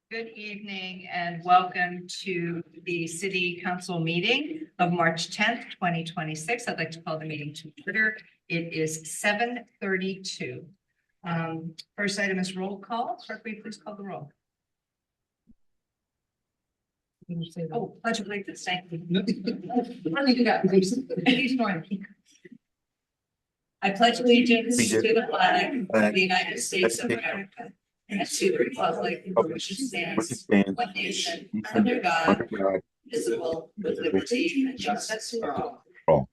Good evening and welcome to the City Council meeting of March 10th, 2026. I'd like to call the meeting to order. It is 7:32. First item is roll call. Clerk, will you please call the roll? Oh, pledge of allegiance. Thank you. I pledge allegiance to the flag of the United States of America and to the republic for which it stands, one nation, under God, indivisible, with liberty and justice for all.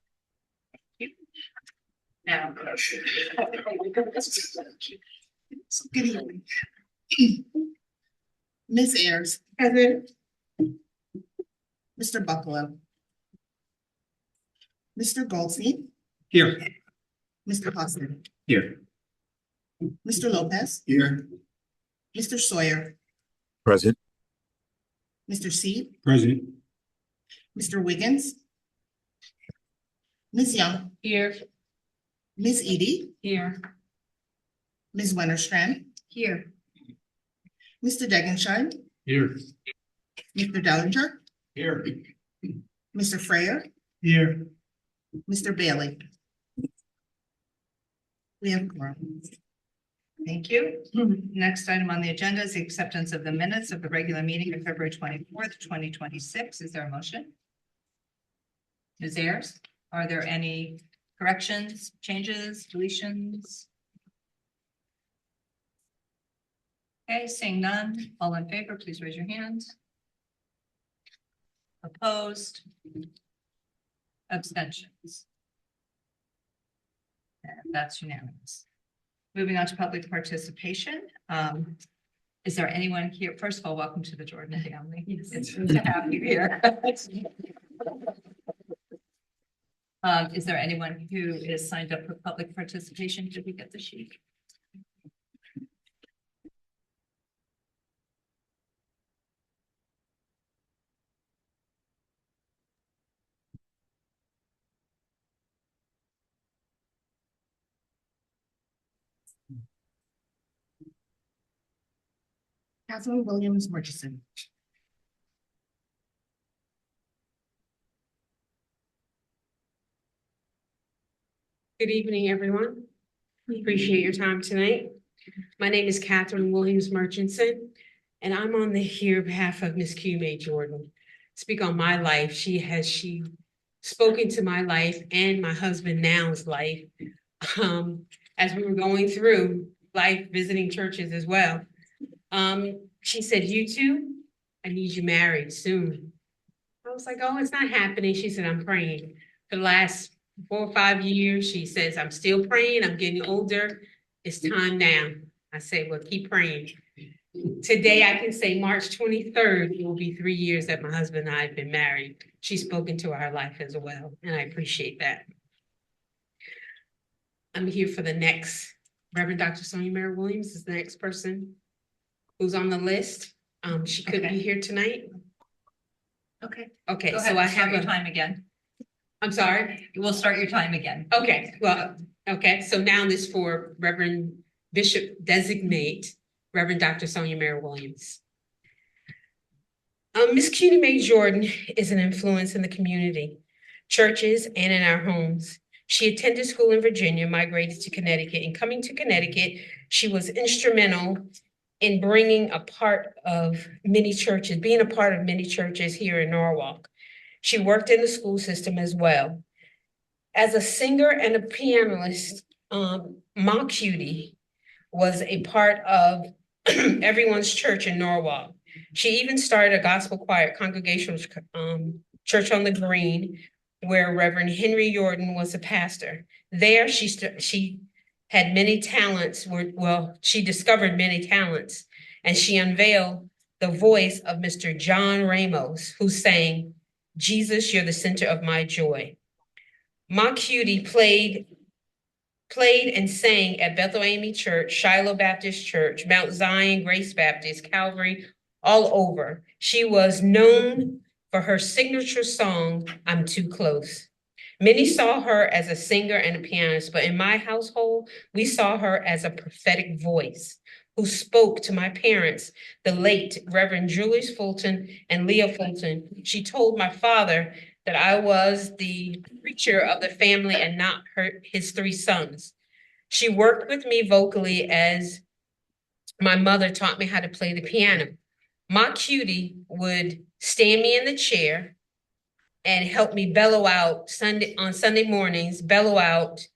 Now. Good evening. Ms. Ayers. Present. Mr. Bucklow. Mr. Goldstein. Here. Mr. Hudson. Here. Mr. Lopez. Here. Mr. Sawyer. Present. Mr. Seed. Present. Mr. Wiggins. Ms. Young. Here. Ms. Edie. Here. Ms. Wennerstrand. Here. Mr. Degenscheid. Here. Mr. Dellinger. Here. Mr. Freyer. Here. Mr. Bailey. We have quorum. Thank you. Next item on the agenda is the acceptance of the minutes of the regular meeting of February 24th, 2026. Is there a motion? Ms. Ayers, are there any corrections, changes, deletions? Okay, seeing none, all in favor, please raise your hand. Opposed? Abstentions? And that's unanimous. Moving on to public participation. Is there anyone here? First of all, welcome to the Jordan family. It's good to have you here. Is there anyone who is signed up for public participation? Did we get the sheet? Councilman Williams Murchison. Good evening, everyone. Appreciate your time tonight. My name is Catherine Williams Murchison, and I'm on the here behalf of Ms. Q May Jordan. Speak on my life. She spoken to my life and my husband now's life as we were going through life, visiting churches as well. She said, "You two, I need you married soon." I was like, "Oh, it's not happening." She said, "I'm praying." For the last 4 or 5 years, she says, "I'm still praying. I'm getting older. It's time now." I say, "Well, keep praying." Today, I can say March 23rd, it will be 3 years that my husband and I have been married. She's spoken to our life as well, and I appreciate that. I'm here for the next. Reverend Dr. Sonia Mary Williams is the next person who's on the list. She could be here tonight. Okay. Okay, Go so ahead. I Start have your time again. I'm sorry. We'll start your time again. Okay, well, okay, so now this for Reverend Bishop Designate, Reverend Dr. Sonia Mary Williams. Miss Cutie Mae Jordan is an influence in the community, churches, and in our homes. She attended school in Virginia, migrated to Connecticut, and coming to Connecticut, she was instrumental in bringing a part of many churches, being a part of many churches here in Norwalk. She worked in the school system as well. As a singer and a pianist, Ma Cutie was a part of everyone's church in Norwalk. She even started a gospel choir, Congregational Church on the Green, where Reverend Henry Jordan was a pastor. There, she had many talents. She discovered many talents, and she unveiled the voice of Mr. John Ramos, who sang, "Jesus, you're the center of my joy." Ma Cutie played and sang at Bethel AME Church, Shiloh Baptist Church, Mount Zion, Grace Baptist, Calvary, all over. She was known for her signature song, "I'm Too Close." Many saw her as a singer and a pianist, but in my household, we saw her as a prophetic voice who spoke to my parents, the late Reverend Julius Fulton and Leah Fulton. She told my father that I was the preacher of the family and not his three sons. She worked with me vocally as my mother taught me how to play the piano. Ma Cutie would stand me in the chair and help me bellow out on Sunday mornings, bellow out,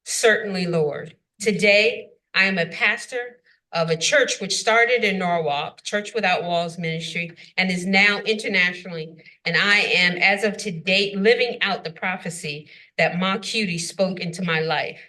"Certainly, Lord." Today, I am a pastor of a church which started in Norwalk, Church Without Walls Ministry, and is now internationally. And I am, as of to date, living out the prophecy that Ma Cutie spoke into my life.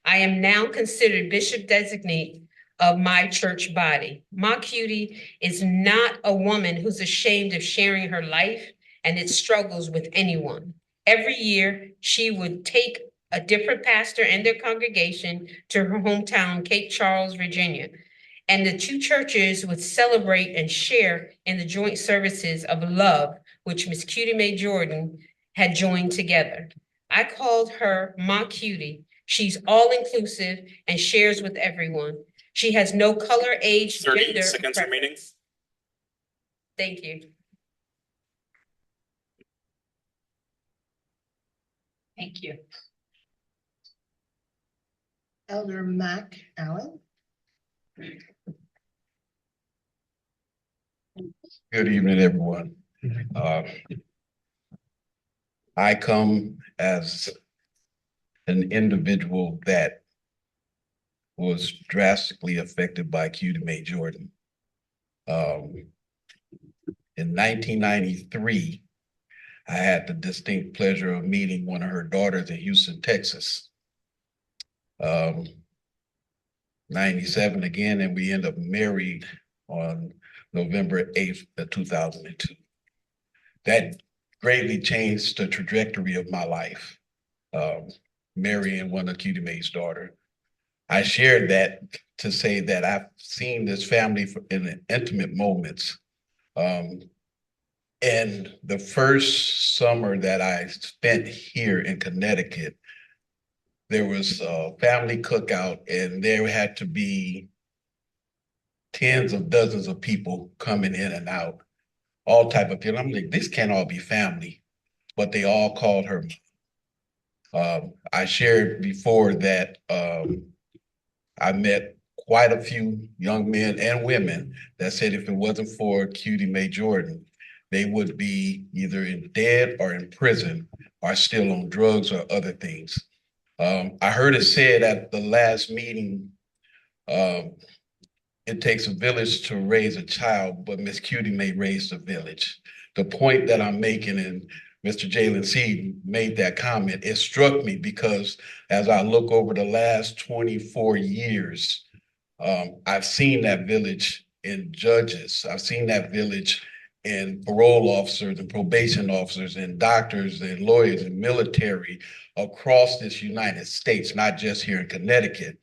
I am now considered bishop designate of my church body. Ma Cutie is not a woman who's ashamed of sharing her life and its struggles with anyone. Every year, she would take a different pastor and their congregation to her hometown, Cape Charles, Virginia. And the two churches would celebrate and share in the joint services of love, which Miss Cutie Mae Jordan had joined together. I called her Ma Cutie. She's all-inclusive and shares with everyone. She has no color, age, 30 gender. seconds remaining. Thank you. Thank you. Elder Mac Allen. Good evening, everyone. I come as an individual that was drastically affected by Cutie Mae Jordan. In 1993, I had the distinct pleasure of meeting one of her daughters in Houston, Texas. 97 again, and we end up married on November 8th of 2002. That greatly changed the trajectory of my life, marrying one of Cutie Mae's daughter. I shared that to say that I've seen this family in intimate moments. And the first summer that I spent here in Connecticut, there was a family cookout and there had to be tens of dozens of people coming in and out, all type of people. I'm like, this can't all be family, but they all called her. I shared before that I met quite a few young men and women that said if it wasn't for Cutie Mae Jordan, they would be either dead or in prison or still on drugs or other things. I heard it said at the last meeting, it takes a village to raise a child, but Miss Cutie Mae raised a village. The point that I'm making, and Mr. Jalen Seed made that comment, it struck me because as I look over the last 24 years, I've seen that village in judges. I've seen that village in parole officers and probation officers and doctors and lawyers and military across this United States, not just here in Connecticut.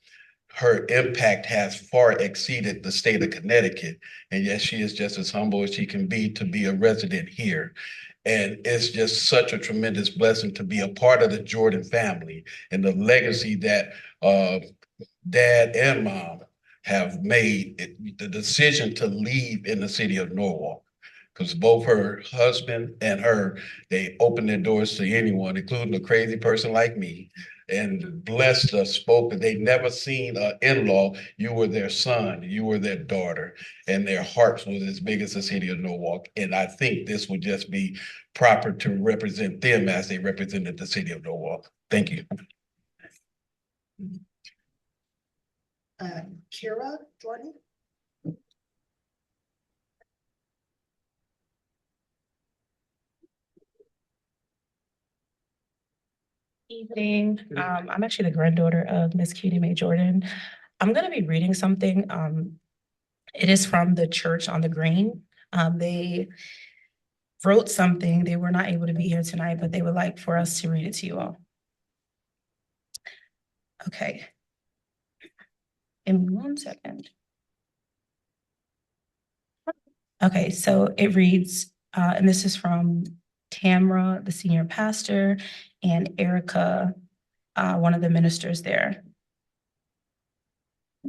Her impact has far exceeded the state of Connecticut. And yes, she is just as humble as she can be to be a resident here. And it's just such a tremendous blessing to be a part of the Jordan family and the legacy that Dad and Mom have made the decision to leave in the city of Norwalk. Because both her husband and her, they opened their doors to anyone, including a crazy person like me, and blessed us, spoke. They'd never seen an in-law. You were their son, you were their daughter, and their hearts was as big as the city of Norwalk. And I think this would just be proper to represent them as they represented the city of Norwalk. Thank you. Kira Jordan. Evening. I'm actually the granddaughter of Miss Cutie Mae Jordan. I'm going to be reading something. It is from the church on the green. They wrote something. They were not able to be here tonight, but they would like for us to read it to you all. Okay. In 1 second. Okay, so it reads, and this is from Tamra, the senior pastor, and Erica, one of the ministers there.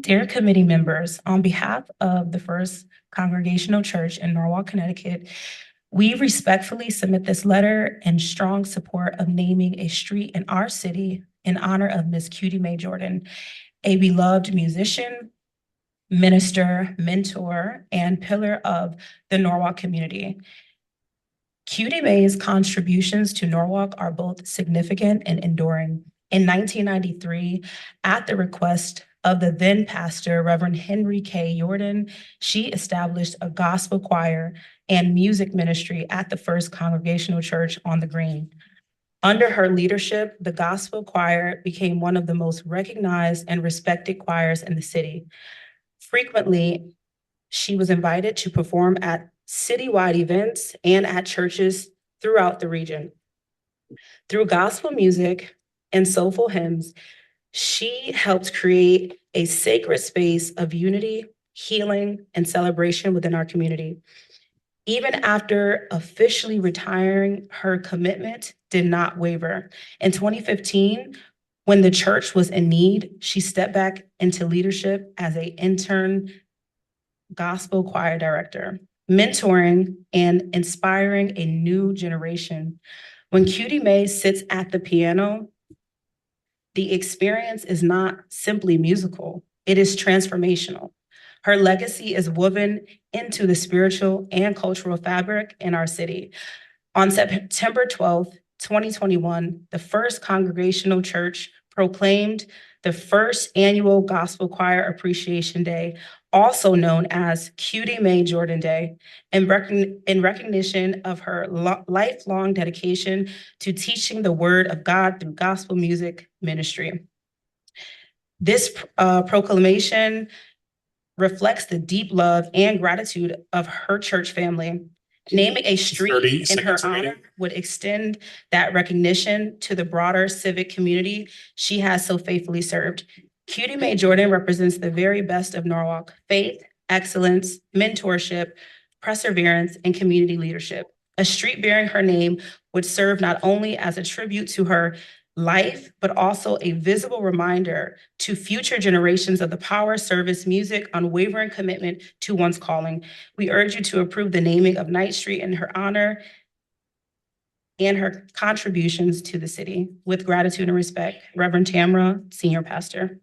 Dear committee members, on behalf of the First Congregational Church in Norwalk, Connecticut, we respectfully submit this letter in strong support of naming a street in our city in honor of Miss Cutie Mae Jordan, a beloved musician, minister, mentor, and pillar of the Norwalk community. Cutie Mae's contributions to Norwalk are both significant and enduring. In 1993, at the request of the then pastor, Reverend Henry K. Jordan, she established a gospel choir and music ministry at the First Congregational Church on the Green. Under her leadership, the gospel choir became one of the most recognized and respected choirs in the city. Frequently, she was invited to perform at citywide events and at churches throughout the region. Through gospel music and soulful hymns, she helped create a sacred space of unity, healing, and celebration within our community. Even after officially retiring, her commitment did not waver. In 2015, when the church was in need, she stepped back into leadership as an intern gospel choir director, mentoring and inspiring a new generation. When Cutie Mae sits at the piano, the experience is not simply musical, it is transformational. Her legacy is woven into the spiritual and cultural fabric in our city. On September 12th, 2021, the First Congregational Church proclaimed the first annual Gospel Choir Appreciation Day, also known as Cutie Mae Jordan Day, in recognition of her lifelong dedication to teaching the Word of God through gospel music ministry. This proclamation reflects the deep love and gratitude of her church family. Naming a street in her honor would extend that recognition to the broader civic community she has so faithfully served. Cutie Mae Jordan represents the very best of Norwalk: faith, excellence, mentorship, perseverance, and community leadership. A street bearing her name would serve not only as a tribute to her life, but also a visible reminder to future generations of the power, service, music, unwavering commitment to one's calling. We urge you to approve the naming of Knight Street in her honor and her contributions to the city. With gratitude and respect, Reverend Tamara, Senior Pastor.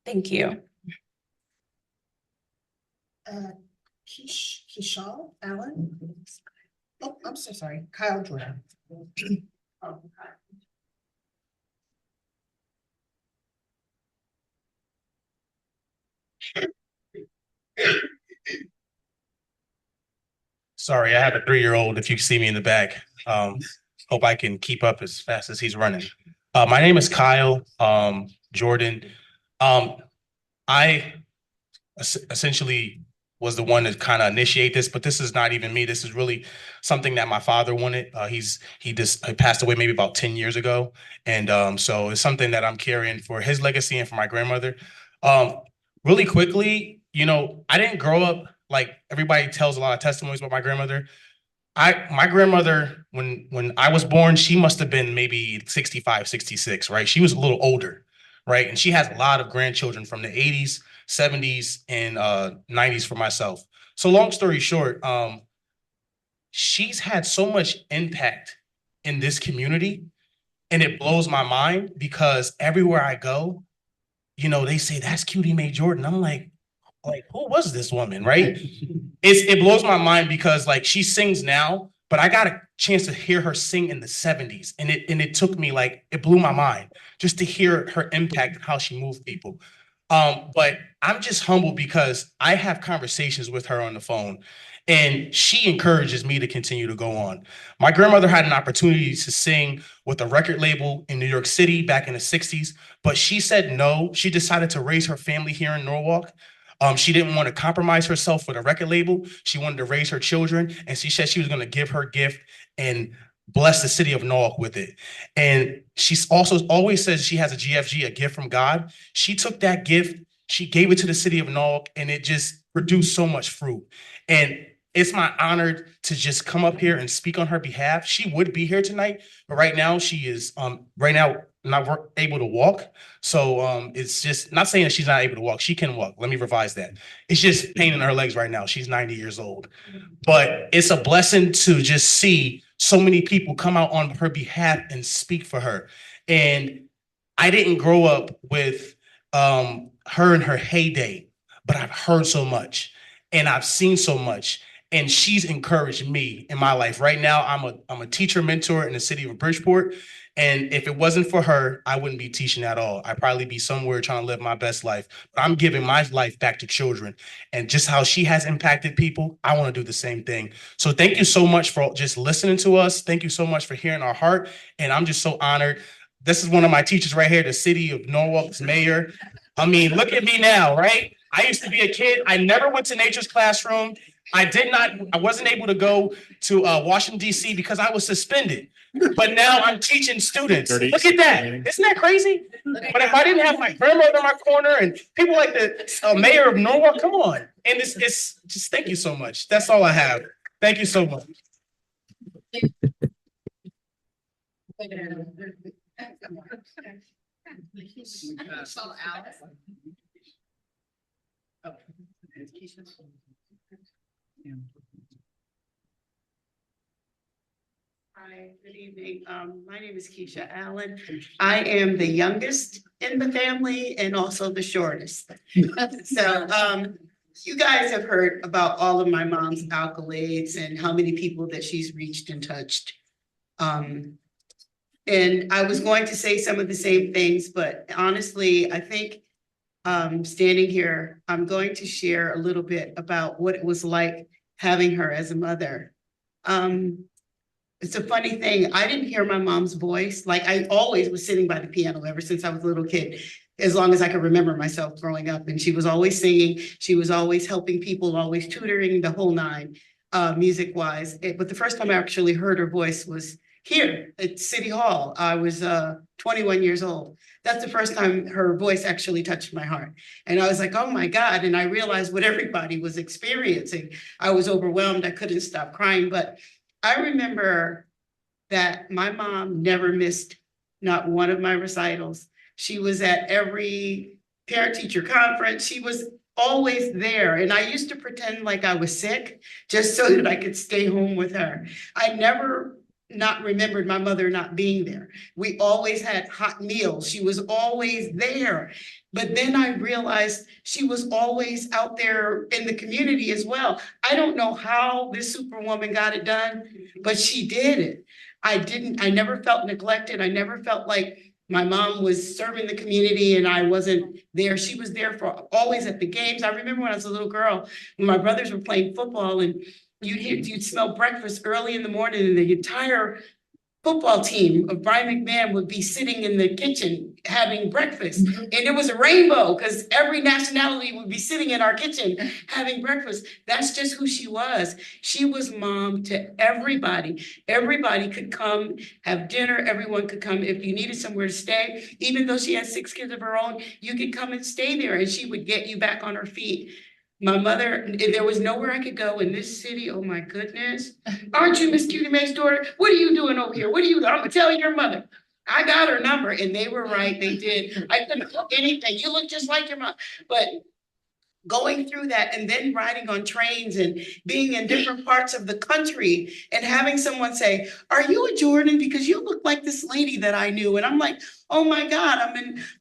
Thank you. Kishal Allen. Oh, I'm so sorry. Kyle Jordan. Sorry, I have a 3-year-old. If you see me in the back, hope I can keep up as fast as he's running. My name is Kyle Jordan. I essentially was the one to kind of initiate this, but this is not even me. This is really something that my father wanted. He passed away maybe about 10 years ago. And so it's something that I'm carrying for his legacy and for my grandmother. Really quickly, you know, I didn't grow up like everybody tells a lot of testimonies about my grandmother. My grandmother, when I was born, she must have been maybe 65, 66, right? She was a little older, right? And she has a lot of grandchildren from the 80s, 70s, and 90s for myself. So long story short, she's had so much impact in this community, and it blows my mind because everywhere I go, you know, they say, that's Cutie Mae Jordan. I'm like, who was this woman, right? It blows my mind because like she sings now, but I got a chance to hear her sing in the 70s. And it took me like, it blew my mind just to hear her impact and how she moved people. But I'm just humbled because I have conversations with her on the phone and she encourages me to continue to go on. My grandmother had an opportunity to sing with a record label in New York City back in the 60s, but she said no. She decided to raise her family here in Norwalk. She didn't want to compromise herself with a record label. She wanted to raise her children, and she said she was going to give her gift and bless the city of Norwalk with it. And she also always says she has a GFG, a gift from God. She took that gift, she gave it to the city of Norwalk, and it just produced so much fruit. And it's my honor to just come up here and speak on her behalf. She would be here tonight, but right now she is not able to walk. So it's just not saying that she's not able to walk. She can walk. Let me revise that. It's just pain in her legs right now. She's 90 years old. But it's a blessing to just see so many people come out on her behalf and speak for her. And I didn't grow up with her in her heyday, but I've heard so much and I've seen so much. And she's encouraged me in my life. Right now, I'm a teacher mentor in the city of Bridgeport. And if it wasn't for her, I wouldn't be teaching at all. I'd probably be somewhere trying to live my best life. But I'm giving my life back to children. And just how she has impacted people, I want to do the same thing. So thank you so much for just listening to us. Thank you so much for hearing our heart. And I'm just so honored. This is one of my teachers right here, the city of Norwalk's mayor. I mean, look at me now, right? I used to be a kid. I never went to nature's classroom. I wasn't able to go to Washington, D.C. because I was suspended. But now I'm teaching students. Look at that. Isn't that crazy? But if I didn't have my grandmother in my corner and people like the mayor of Norwalk, come on. And it's just thank you so much. That's all I have. Thank you so much. So Alice. Oh, Hi, good evening. My name is Keisha Allen. I am the youngest in the family and also the shortest. So, you guys have heard about all of my mom's accolades and how many people that she's reached and touched. And I was going to say some of the same things, but honestly, I think standing here, I'm going to share a little bit about what it was like having her as a mother. It's a funny thing. I didn't hear my mom's voice. Like I always was sitting by the piano ever since I was a little kid, as long as I could remember myself growing up. And she was always singing. She was always helping people, always tutoring, the whole nine, music wise. But the first time I actually heard her voice was here at City Hall. I was 21 years old. That's the first time her voice actually touched my heart. And I was like, oh my God. And I realized what everybody was experiencing. I was overwhelmed. I couldn't stop crying. But I remember that my mom never missed not one of my recitals. She was at every parent-teacher conference. She was always there. And I used to pretend like I was sick just so that I could stay home with her. I never not remembered my mother not being there. We always had hot meals. She was always there. But then I realized she was always out there in the community as well. I don't know how this superwoman got it done, but she did it. I never felt neglected. I never felt like my mom was serving the community and I wasn't there. She was there for always at the games. I remember when I was a little girl, when my brothers were playing football and you'd smell breakfast early in the morning and the entire football team of Brian McMahon would be sitting in the kitchen having breakfast. And it was a rainbow because every nationality would be sitting in our kitchen having breakfast. That's just who she was. She was mom to everybody. Everybody could come have dinner. Everyone could come. If you needed somewhere to stay, even though she had 6 kids of her own, you could come and stay there and she would get you back on her feet. My mother, there was nowhere I could go in this city. Oh my goodness. Aren't you Miss Cutie Mae's daughter? What are you doing over here? What are you doing? I'm gonna tell your mother. I got her number and they were right. They did. I couldn't look anything. You look just like your mom. But going through that and then riding on trains and being in different parts of the country and having someone say, are you a Jordan? Because you look like this lady that I knew. And I'm like, oh my God,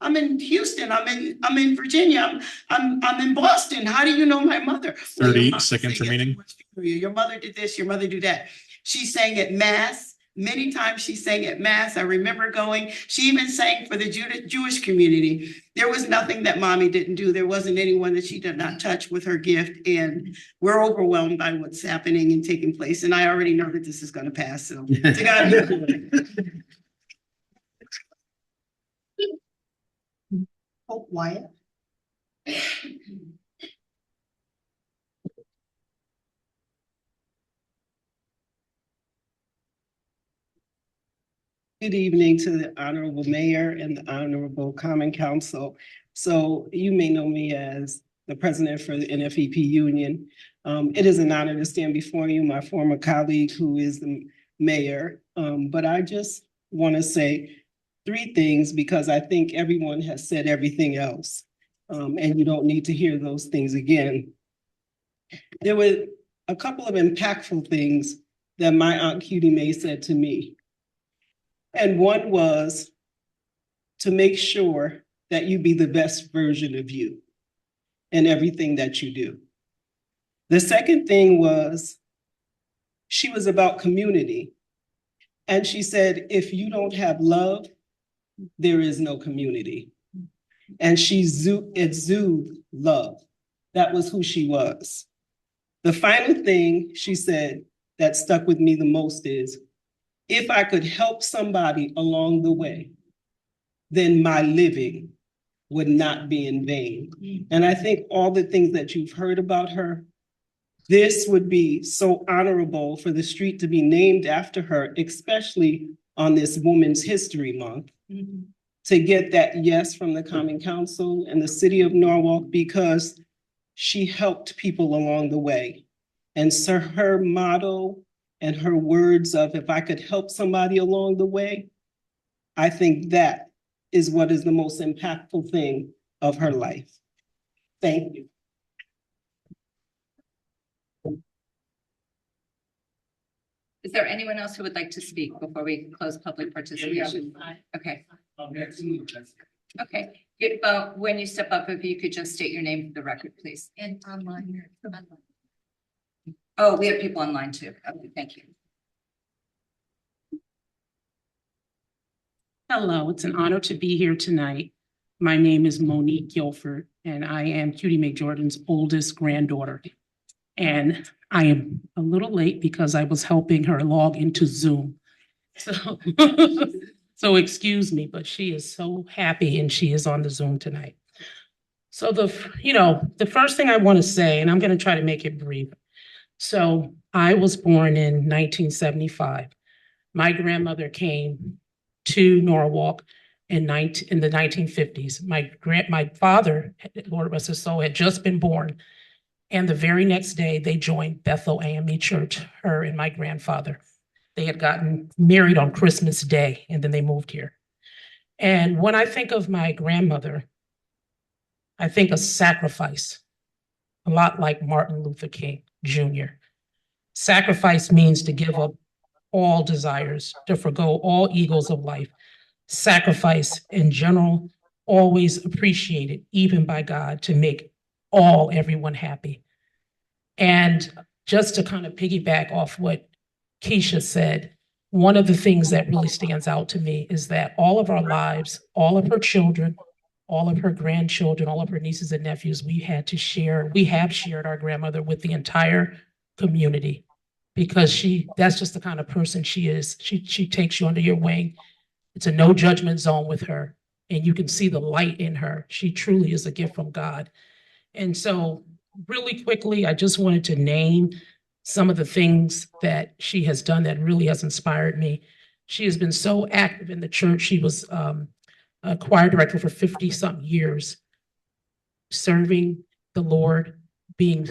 I'm in Houston. I'm in Virginia. I'm in Boston. How do you know my mother? 30 seconds remaining. Your mother did this, your mother did that. She sang at mass. Many times she sang at mass. I remember going, she even sang for the Jewish community. There was nothing that mommy didn't do. There wasn't anyone that she did not touch with her gift. And we're overwhelmed by what's happening and taking place. And I already know that this is going to pass. So to God be glory. Hope Wyatt. Good evening to the Honorable Mayor and the Honorable Common Council. So you may know me as the president for the NFEP union. It is an honor to stand before you, my former colleague who is the mayor. But I just want to say 3 things because I think everyone has said everything else. And you don't need to hear those things again. There were a couple of impactful things that my Aunt Cutie Mae said to me. And one was to make sure that you be the best version of you in everything that you do. The second thing was she was about community. And she said, if you don't have love, there is no community. And she exuded love. That was who she was. The final thing she said that stuck with me the most is, if I could help somebody along the way, then my living would not be in vain. And I think all the things that you've heard about her, this would be so honorable for the street to be named after her, especially on this Women's History Month, to get that yes from the Common Council and the city of Norwalk, because she helped people along the way. And so her motto and her words of, if I could help somebody along the way, I think that is what is the most impactful thing of her life. Thank you. Is there anyone else who would like to speak before we close public participation? Okay. Okay. When you step up, if you could just state your name for the record, please. And online. Oh, we have people online too. Okay, thank you. Hello, it's an honor to be here tonight. My name is Monique Guilford, and I am Cutie Mae Jordan's oldest granddaughter. And I am a little late because I was helping her log into Zoom. So excuse me, but she is so happy and she is on the Zoom tonight. So the first thing I want to say, and I'm going to try to make it brief. So I was born in 1975. My grandmother came to Norwalk in the 1950s. My father, Lord rest his soul, had just been born. And the very next day, they joined Bethel AME Church, her and my grandfather. They had gotten married on Christmas Day, and then they moved here. And when I think of my grandmother, I think of sacrifice, a lot like Martin Luther King Jr. Sacrifice means to give up all desires, to forgo all egos of life. Sacrifice in general, always appreciated, even by God, to make everyone happy. And just to kind of piggyback off what Keisha said, one of the things that really stands out to me is that all of our lives, all of her children, all of her grandchildren, all of her nieces and nephews, we have shared our grandmother with the entire community, because that's just the kind of person she is. She takes you under your wing. It's a no judgment zone with her, and you can see the light in her. She truly is a gift from God. And so really quickly, I just wanted to name some of the things that she has done that really has inspired me. She has been so active in the church. She was a choir director for 50-something years, serving the Lord, being,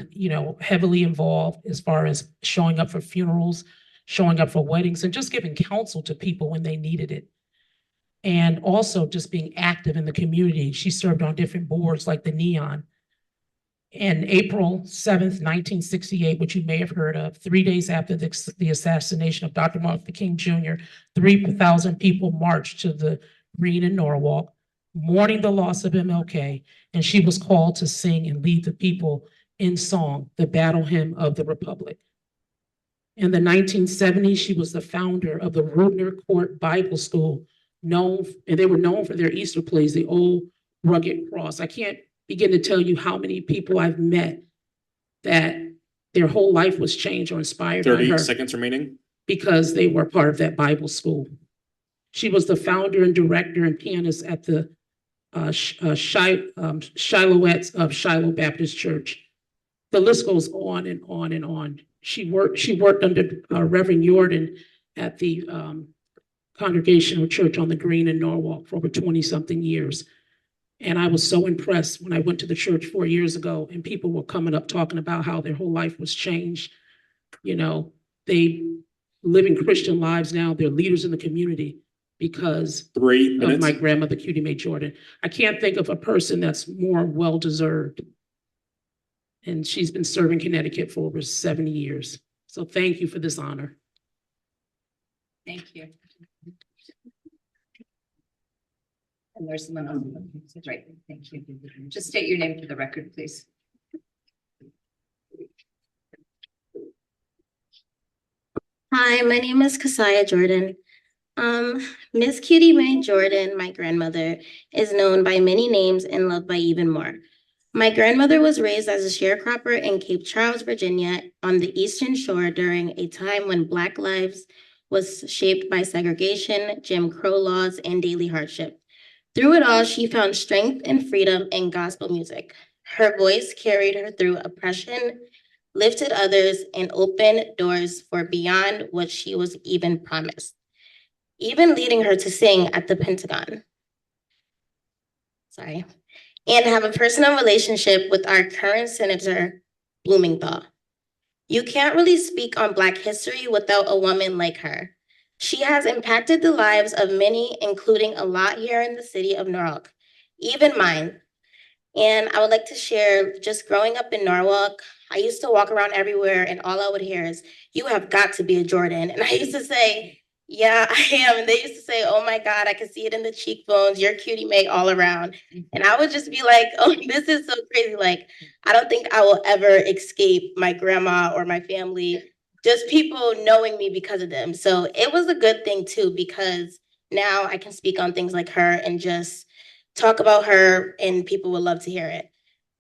heavily involved as far as showing up for funerals, showing up for weddings, and just giving counsel to people when they needed it. And also just being active in the community. She served on different boards like the Neon. And April 7th, 1968, which you may have heard of, 3 days after the assassination of Dr. Martin Luther King Jr., 3,000 people marched to the Green in Norwalk, mourning the loss of MLK, and she was called to sing and lead the people in song, the Battle Hymn of the Republic. In the 1970s, she was the founder of the Rudner Court Bible School, and they were known for their Easter plays, the Old Rugged Cross. I can't begin to tell you how many people I've met that their whole life was changed or inspired by her. 30 seconds remaining. Because they were part of that Bible school. She was the founder and director and pianist at the Shilohettes of Shiloh Baptist Church. The list goes on and on and on. She worked under Reverend Jordan at the Congregational Church on the Green in Norwalk for over 20-something years. And I was so impressed when I went to the church 4 years ago and people were coming up talking about how their whole life was changed. You know, they living Christian lives now. They're leaders in the community because of my grandmother, Cutie Mae Jordan. I can't think of a person that's more well-deserved. And she's been serving Connecticut for over 70 years. So thank you for this honor. Thank you. And there's someone on, right, thank you. Just state your name for the record, please. Hi, my name is Kasaya Jordan. Miss Cutie Mae Jordan, my grandmother, is known by many names and loved by even more. My grandmother was raised as a sharecropper in Cape Charles, Virginia, on the Eastern Shore during a time when Black lives was shaped by segregation, Jim Crow laws, and daily hardship. Through it all, she found strength and freedom in gospel music. Her voice carried her through oppression, lifted others, and opened doors for beyond what she was even promised, even leading her to sing at the Pentagon. And have a personal relationship with our current Senator Blumenthal. You can't really speak on Black history without a woman like her. She has impacted the lives of many, including a lot here in the city of Norwalk, even mine. And I would like to share, just growing up in Norwalk, I used to walk around everywhere and all I would hear is, "You have got to be a Jordan." And I used to say, "Yeah, I am." And they used to say, "Oh my God, I can see it in the cheekbones. You're Cutie Mae all around." And I would just be like, "Oh, this is so crazy." Like, I don't think I will ever escape my grandma or my family, just people knowing me because of them. So it was a good thing too, because now I can speak on things like her and just talk about her and people would love to hear it.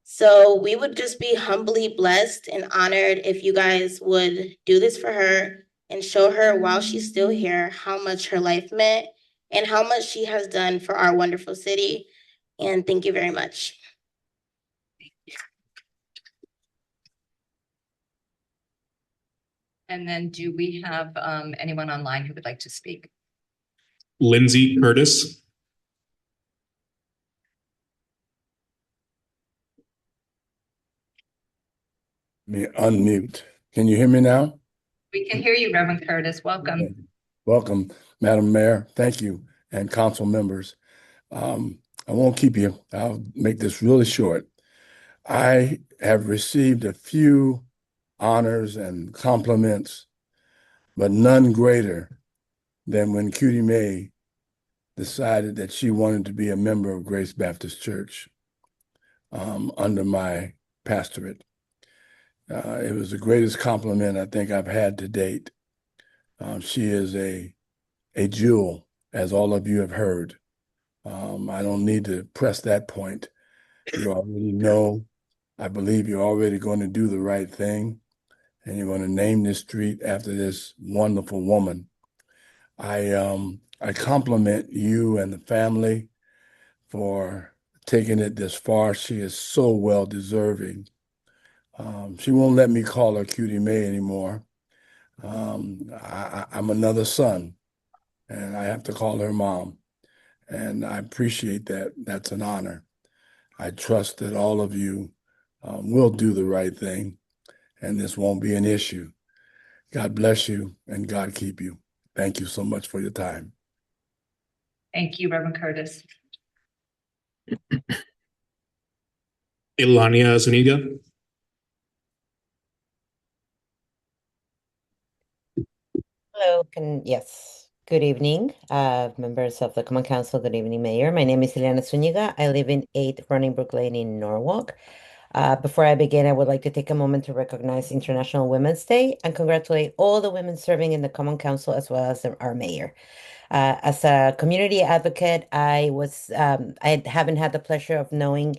So we would just be humbly blessed and honored if you guys would do this for her and show her while she's still here how much her life meant and how much she has done for our wonderful city. And thank you very much. And then do we have anyone online who would like to speak? Lindsay Curtis. Me unmute. Can you hear me now? We can hear you, Reverend Curtis. Welcome. Welcome, Madam Mayor. Thank you, and council members. I won't keep you. I'll make this really short. I have received a few honors and compliments, but none greater than when Cutie Mae decided that she wanted to be a member of Grace Baptist Church under my pastorate. It was the greatest compliment I think I've had to date. She is a jewel, as all of you have heard. I don't need to press that point. You already know. I believe you're already going to do the right thing, and you're going to name this street after this wonderful woman. I compliment you and the family for taking it this far. She is so well deserving. She won't let me call her Cutie Mae anymore. I'm another son, and I have to call her mom. And I appreciate that. That's an honor. I trust that all of you will do the right thing, and this won't be an issue. God bless you, and God keep you. Thank you so much for your time. Thank you, Reverend Curtis. Ilania Zuniga. Hello, yes. Good evening, members of the Common Council. Good evening, Mayor. My name is Ileana Zuniga. I live in 8 Running Brook Lane in Norwalk. Before I begin, I would like to take a moment to recognize International Women's Day and congratulate all the women serving in the Common Council as well as our mayor. As a community advocate, I haven't had the pleasure of knowing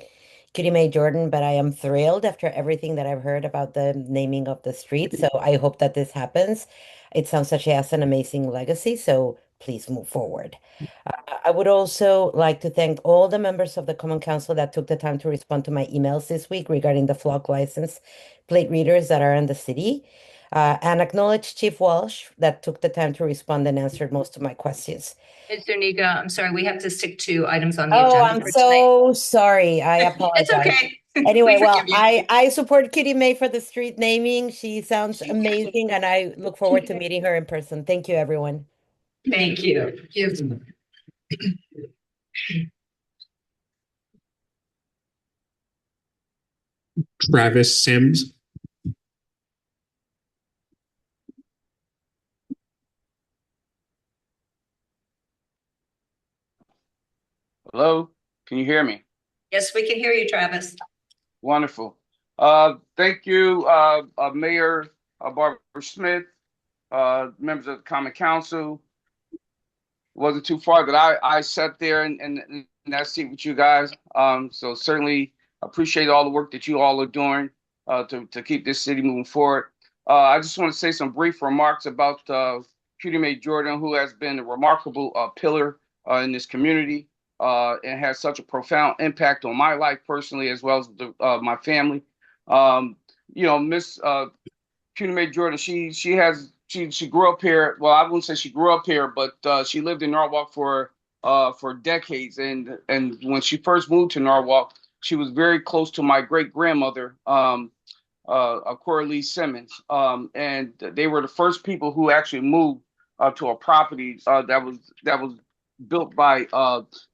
Cutie Mae Jordan, but I am thrilled after everything that I've heard about the naming of the street. So I hope that this happens. It sounds like she has an amazing legacy, so please move forward. I would also like to thank all the members of the Common Council that took the time to respond to my emails this week regarding the flock license plate readers that are in the city. and acknowledge Chief Walsh that took the time to respond and answered most of my questions. Ms. Zuniga, I'm sorry, we have to stick to items on the Oh, agenda I'm for tonight. so sorry. I apologize. It's okay. Anyway, We well, forgive you. I support Kitty May for the street naming. She sounds amazing, and I look forward to meeting her in person. Thank you, everyone. Thank you. Travis Sims. Hello, can you hear me? Yes, we can hear you, Travis. Wonderful. Thank you, Mayor Barbara Smith, members of the Common Council. Wasn't too far that I sat there in that seat with you guys. So certainly appreciate all the work that you all are doing to keep this city moving forward. I just want to say some brief remarks about Cutie Mae Jordan, who has been a remarkable pillar in this community. And has such a profound impact on my life personally, as well as my family. Miss Cutie Mae Jordan, she grew up here. Well, I wouldn't say she grew up here, but she lived in Norwalk for decades. And when she first moved to Norwalk, she was very close to my great grandmother, Coralie Simmons, and they were the first people who actually moved to a property that was built by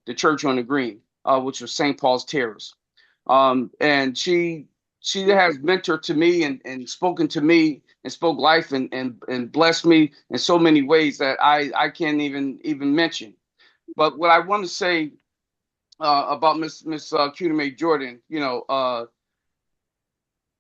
the Church on the Green, which was St. Paul's Terrace. And she has mentored to me and spoken to me and spoke life and blessed me in so many ways that I can't even mention. But what I want to say about Miss Cutie Mae Jordan,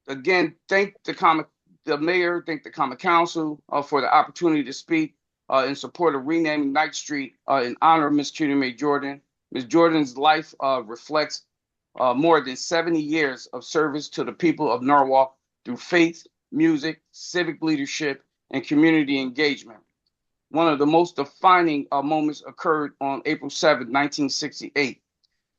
again, thank the mayor, thank the Common Council for the opportunity to speak in support of renaming Knight Street in honor of Miss Cutie Mae Jordan. Ms. Jordan's life reflects more than 70 years of service to the people of Norwalk through faith, music, civic leadership, and community engagement. One of the most defining moments occurred on April 7, 1968,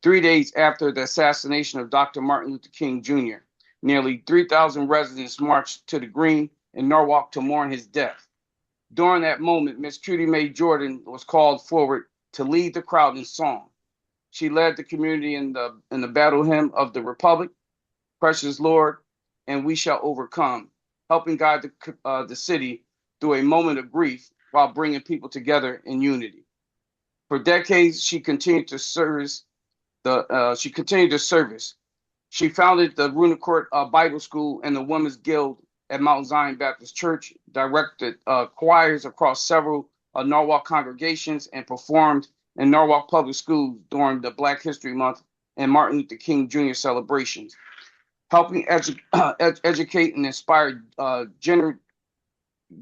3 days after the assassination of Dr. Martin Luther King Jr. Nearly 3,000 residents marched to the Green in Norwalk to mourn his death. During that moment, Miss Cutie Mae Jordan was called forward to lead the crowd in song. She led the community in the battle hymn of the Republic, Precious Lord, and We Shall Overcome, helping guide the city through a moment of grief while bringing people together in unity. For decades, she continued to service. She founded the Runacourt Bible School and the Women's Guild at Mount Zion Baptist Church, directed choirs across several Norwalk congregations, and performed in Norwalk Public Schools during the Black History Month and Martin Luther King Jr. celebrations, helping educate and inspire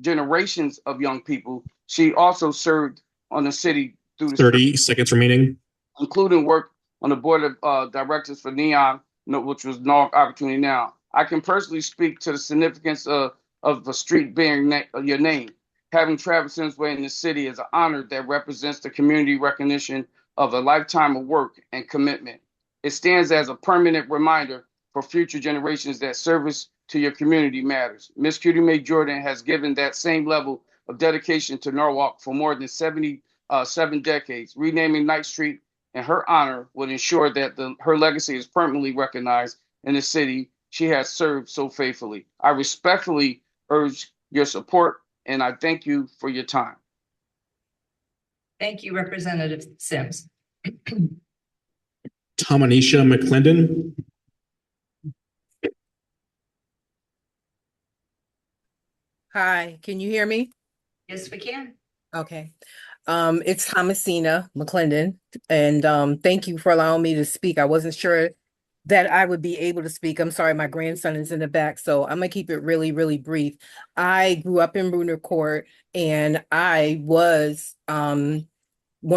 generations of young people. She also served on the city through the 30 seconds remaining, including work on the board of directors for Neon, which was Norwalk Opportunity Now. I can personally speak to the significance of the street bearing your name. Having Travis Sims Way in the city is an honor that represents the community recognition of a lifetime of work and commitment. It stands as a permanent reminder for future generations that service to your community matters. Miss Cutie Mae Jordan has given that same level of dedication to Norwalk for more than 77 decades. Renaming Knight Street in her honor would ensure that her legacy is permanently recognized in the city she has served so faithfully. I respectfully urge your support, and I thank you for your time. Thank you, Representative Sims. Tomanisha McClendon. Hi, can you hear me? Yes, we can. Okay. It's Thomasina McClendon, and thank you for allowing me to speak. I wasn't sure that I would be able to speak. I'm sorry, my grandson is in the back, so I'm gonna keep it really, really brief. I grew up in Runacourt, and I was one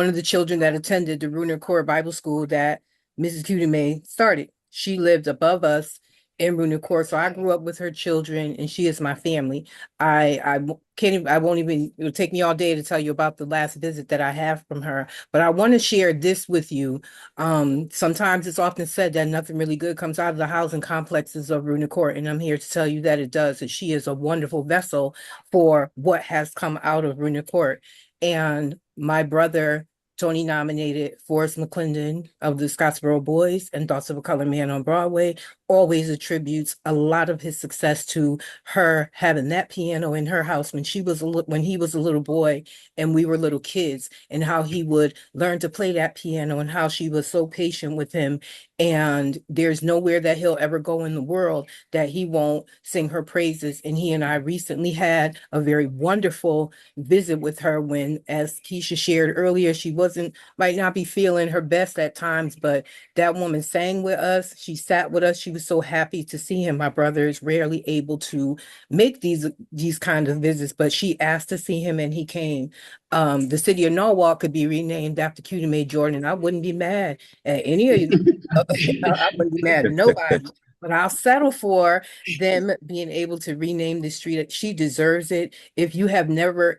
of the children that attended the Runacourt Bible School that Mrs. Cutie Mae started. She lived above us in Rooney Court. So I grew up with her children and she is my family. I won't even, it'll take me all day to tell you about the last visit that I have from her, but I want to share this with you. Sometimes it's often said that nothing really good comes out of the housing complexes of Rooney Court, and I'm here to tell you that it does, that she is a wonderful vessel for what has come out of Rooney Court. And my brother, Tony, nominated Forrest McClendon of the Scottsboro Boys and Thoughts of a Colored Man on Broadway, always attributes a lot of his success to her having that piano in her house when when he was a little boy and we were little kids, and how he would learn to play that piano and how she was so patient with him. And there's nowhere that he'll ever go in the world that he won't sing her praises. And he and I recently had a very wonderful visit with her when, as Keisha shared earlier, she might not be feeling her best at times, but that woman sang with us. She sat with us. She was so happy to see him. My brother is rarely able to make these kinds of visits, but she asked to see him and he came. The city of Norwalk could be renamed after Cutie Mae Jordan. I wouldn't be mad at any of you. I wouldn't be mad at nobody. But I'll settle for them being able to rename the street. She deserves it. If you have never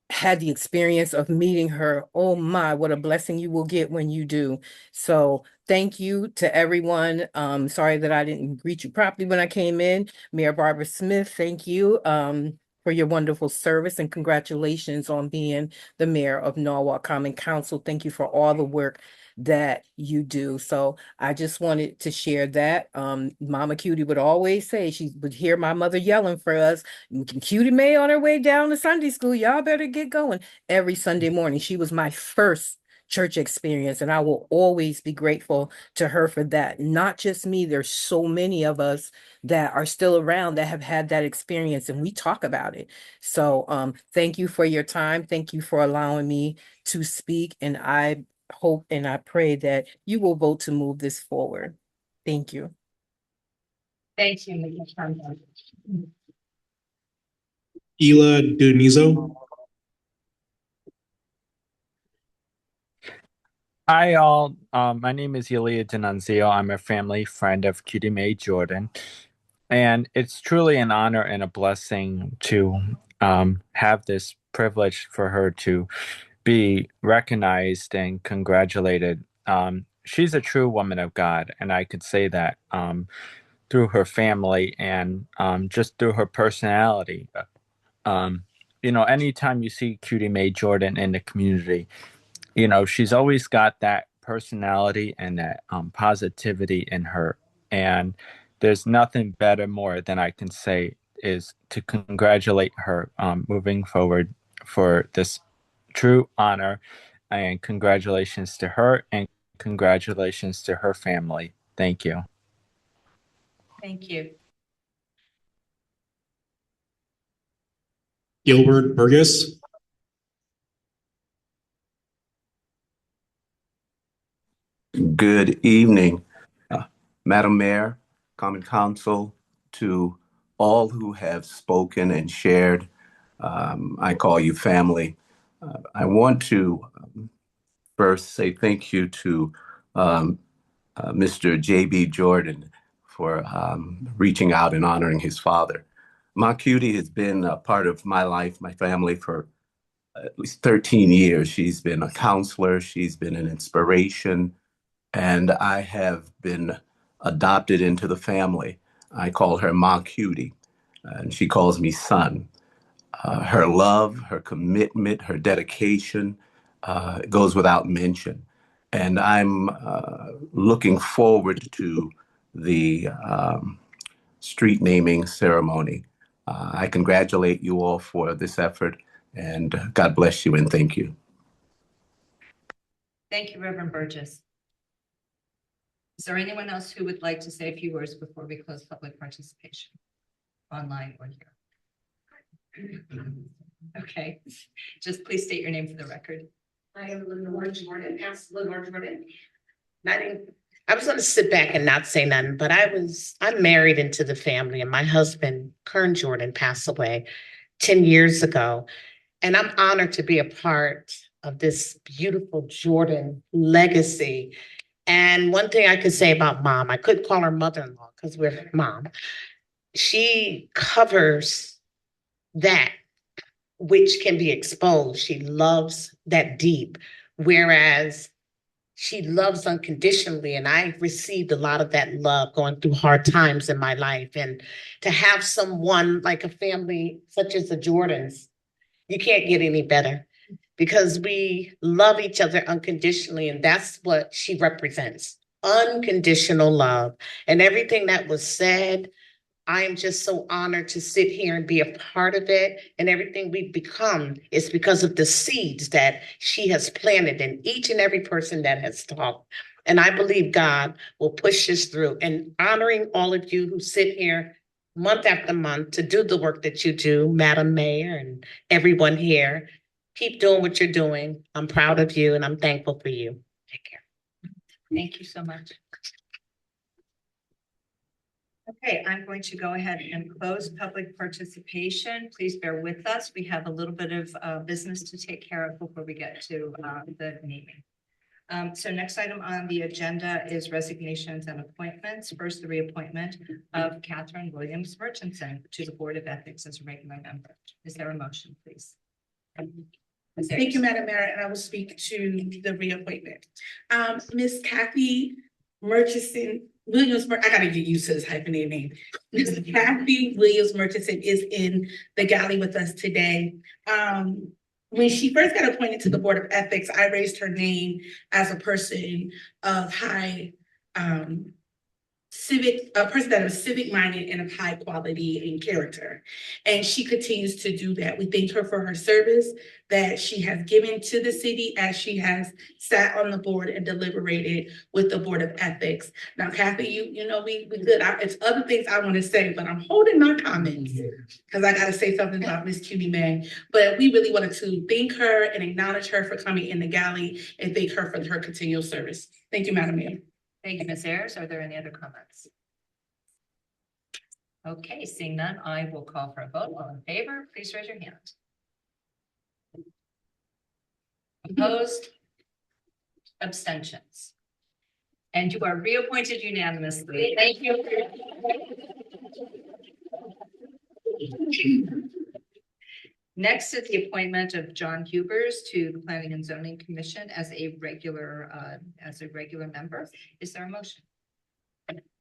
had the experience of meeting her, oh my, what a blessing you will get when you do. So thank you to everyone. Sorry that I didn't greet you properly when I came in. Mayor Barbara Smith, thank you for your wonderful service, and congratulations on being the mayor of Norwalk Common Council. Thank you for all the work that you do. So I just wanted to share that. Mama Cutie would always say, she would hear my mother yelling for us, Cutie Mae on her way down to Sunday school, y'all better get going. Every Sunday morning. She was my first church experience, and I will always be grateful to her for that. Not just me, there's so many of us that are still around that have had that experience, and we talk about it. So thank you for your time. Thank you for allowing me to speak, and I hope and I pray that you will vote to move this forward. Thank you. Thank you, Ms. Conlon. Ela Dunizo. Hi, all. My name is Elia Denunzio. I'm a family friend of Cutie Mae Jordan. And it's truly an honor and a blessing to have this privilege for her to be recognized and congratulated. She's a true woman of God, and I could say that through her family and just through her personality. Anytime you see Cutie Mae Jordan in the community, she's always got that personality and that positivity in her. And there's nothing better more than I can say is to congratulate her moving forward for this true honor. And congratulations to her and congratulations to her family. Thank you. Thank you. Gilbert Burgess. Good evening, Madam Mayor, Common Council, to all who have spoken and shared. I call you family. I want to first say thank you to Mr. J.B. Jordan for reaching out and honoring his father. Ma Cutie has been a part of my life, my family, for at least 13 years. She's been a counselor, she's been an inspiration, and I have been adopted into the family. I call her Ma Cutie, and she calls me son. Her love, her commitment, her dedication goes without mention. And I'm looking forward to the street naming ceremony. I congratulate you all for this effort, and God bless you and thank you. Thank you, Reverend Burgess. Is there anyone else who would like to say a few words before we close public participation, online or here? Okay, just please state your name for the record. I am Lenore Jordan, Lenore Jordan. I was going to sit back and not say nothing, but I'm married into the family, and my husband, Kern Jordan, passed away 10 years ago. And I'm honored to be a part of this beautiful Jordan legacy. And one thing I could say about mom, I couldn't call her mother-in-law because we're mom. She covers that which can be exposed. She loves that deep, whereas she loves unconditionally. And I received a lot of that love going through hard times in my life. And to have someone like a family such as the Jordans, you can't get any better because we love each other unconditionally. And that's what she represents, unconditional love. And everything that was said, I am just so honored to sit here and be a part of it. And everything we've become is because of the seeds that she has planted in each and every person that has talked. And I believe God will push us through. And honoring all of you who sit here month after month to do the work that you do, Madam Mayor and everyone here. Keep doing what you're doing. I'm proud of you and I'm thankful for you. Take care. Thank you so much. Okay, I'm going to go ahead and close public participation. Please bear with us. We have a little bit of business to take care of before we get to the meeting. So next item on the agenda is resignations and appointments. First, the reappointment of Catherine Williams Murchison to the Board of Ethics as a regular member. Is there a motion, please? Thank you, Madam Mayor, and I will speak to the reappointment. Miss Kathy Murchison Williams, I gotta get used to this hyphenated name. Miss Kathy Williams Murchison is in the galley with us today. When she first got appointed to the Board of Ethics, I raised her name as a person of high a person that is civic minded and of high quality and character. And she continues to do that. We thank her for her service that she has given to the city as she has sat on the board and deliberated with the Board of Ethics. Now, Kathy, you know, we good. It's other things I want to say, but I'm holding my comments because I got to say something about Miss Cutie May. But we really wanted to thank her and acknowledge her for coming in the galley and thank her for her continual service. Thank you, Madam Mayor. Thank you, Ms. Ayers. Are there any other comments? Okay, seeing none, I will call for a vote. All in favor, please raise your hand. Opposed? Abstentions? And you are reappointed unanimously. Thank you. Next is the appointment of John Hubers to the Planning and Zoning Commission as a regular member. Is there a motion?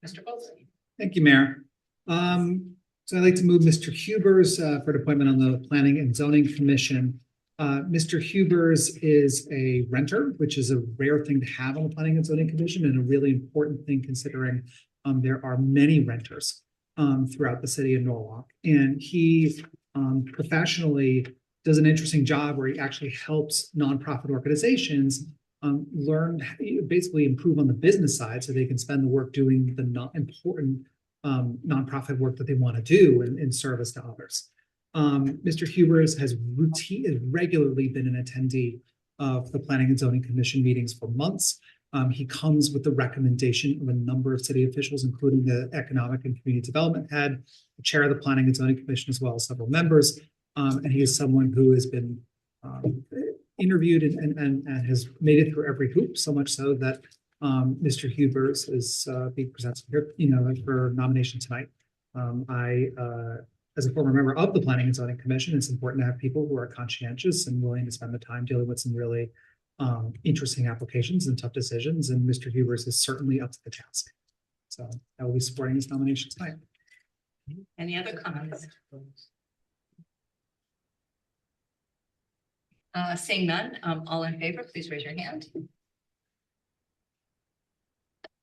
Mr. Bolson. Thank you, Mayor. So I'd like to move Mr. Hubers for an appointment on the Planning and Zoning Commission. Mr. Hubers is a renter, which is a rare thing to have on the Planning and Zoning Commission and a really important thing considering there are many renters throughout the city of Norwalk. And he professionally does an interesting job where he actually helps nonprofit organizations learn, basically improve on the business side so they can spend the work doing the important nonprofit work that they want to do in service to others. Mr. Hubers has regularly been an attendee of the Planning and Zoning Commission meetings for months. He comes with the recommendation of a number of city officials, including the Economic and Community Development Head, the Chair of the Planning and Zoning Commission, as well as several members. And he is someone who has been interviewed and has made it through every hoop, so much so that Mr. Hubers is being presented here, for nomination tonight. As a former member of the Planning and Zoning Commission, it's important to have people who are conscientious and willing to spend the time dealing with some really interesting applications and tough decisions. And Mr. Hubers is certainly up to the task. So I will be supporting his nomination tonight. Any other comments? Seeing none, all in favor, please raise your hand.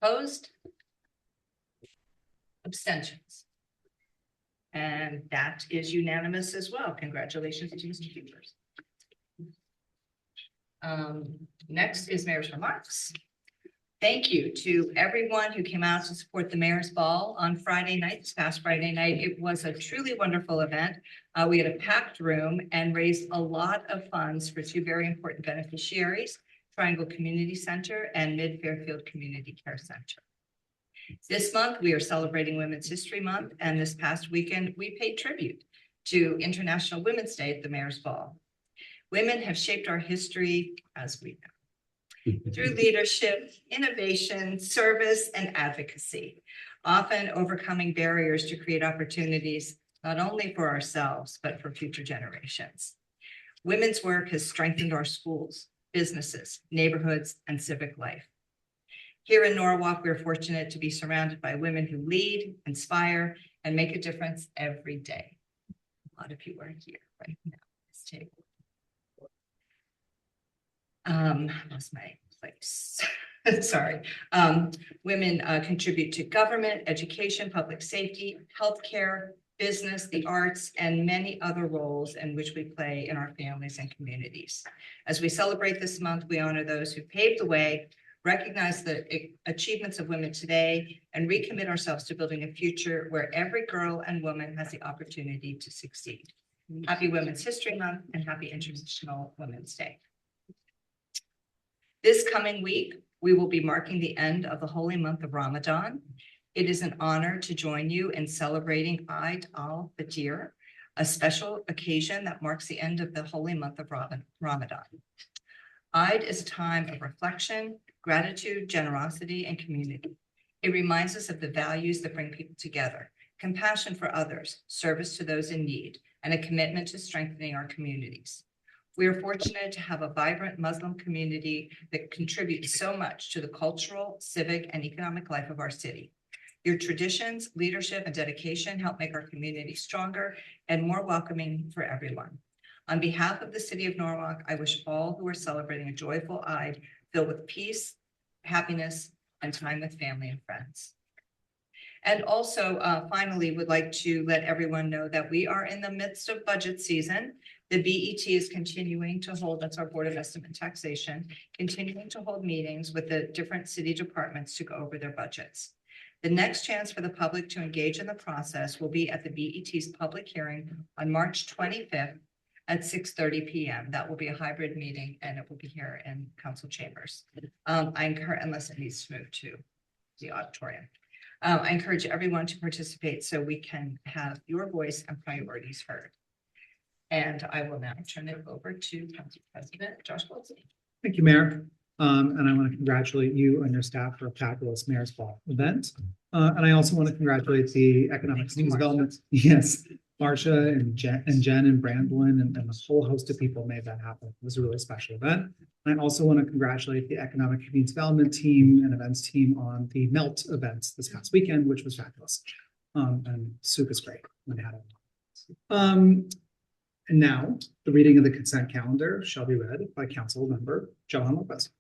Opposed? Abstentions? And that is unanimous as well. Congratulations to Mr. Hubers. Next is Mayor's remarks. Thank you to everyone who came out to support the Mayor's Ball on Friday night, this past Friday night. It was a truly wonderful event. We had a packed room and raised a lot of funds for two very important beneficiaries, Triangle Community Center and Mid-Fairfield Community Care Center. This month, we are celebrating Women's History Month, and this past weekend, we paid tribute to International Women's Day at the Mayor's Ball. Women have shaped our history as we know. through leadership, innovation, service, and advocacy, often overcoming barriers to create opportunities not only for ourselves, but for future generations. Women's work has strengthened our schools, businesses, neighborhoods, and civic life. Here in Norwalk, we're fortunate to be surrounded by women who lead, inspire, and make a difference every day. A lot of you are here right now at this table. Lost my place. Sorry. Women contribute to government, education, public safety, healthcare, business, the arts, and many other roles in which we play in our families and communities. As we celebrate this month, we honor those who paved the way, recognize the achievements of women today, and recommit ourselves to building a future where every girl and woman has the opportunity to succeed. Happy Women's History Month and happy International Women's Day. This coming week, we will be marking the end of the holy month of Ramadan. It is an honor to join you in celebrating Eid al-Fitr, a special occasion that marks the end of the holy month of Ramadan. Eid is a time of reflection, gratitude, generosity, and community. It reminds us of the values that bring people together: compassion for others, service to those in need, and a commitment to strengthening our communities. We are fortunate to have a vibrant Muslim community that contributes so much to the cultural, civic, and economic life of our city. Your traditions, leadership, and dedication help make our community stronger and more welcoming for everyone. On behalf of the city of Norwalk, I wish all who are celebrating a joyful Eid filled with peace, happiness, and time with family and friends. And also, finally, would like to let everyone know that we are in the midst of budget season. The BET is continuing to hold, that's our Board of Estimate and Taxation, continuing to hold meetings with the different city departments to go over their budgets. The next chance for the public to engage in the process will be at the BET's public hearing on March 25th at 6:30 p.m. That will be a hybrid meeting and it will be here in council chambers. I encourage, unless it needs to move to the auditorium. I encourage everyone to participate so we can have your voice and priorities heard. And I will now turn it over to Council President Josh Goldstein. Thank you, Mayor. And I want to congratulate you and your staff for a fabulous Mayor's Ball event. And I also want to congratulate the Economic Team Development. Yes, Marcia and Jen and Brandon and a whole host of people made that happen. It was a really special event. And I also want to congratulate the Economic Community Development team and events team on the MELT events this past weekend, which was fabulous. And soup is great when they had it. And now the reading of the consent calendar shall be read by Council Member Johan Lopez.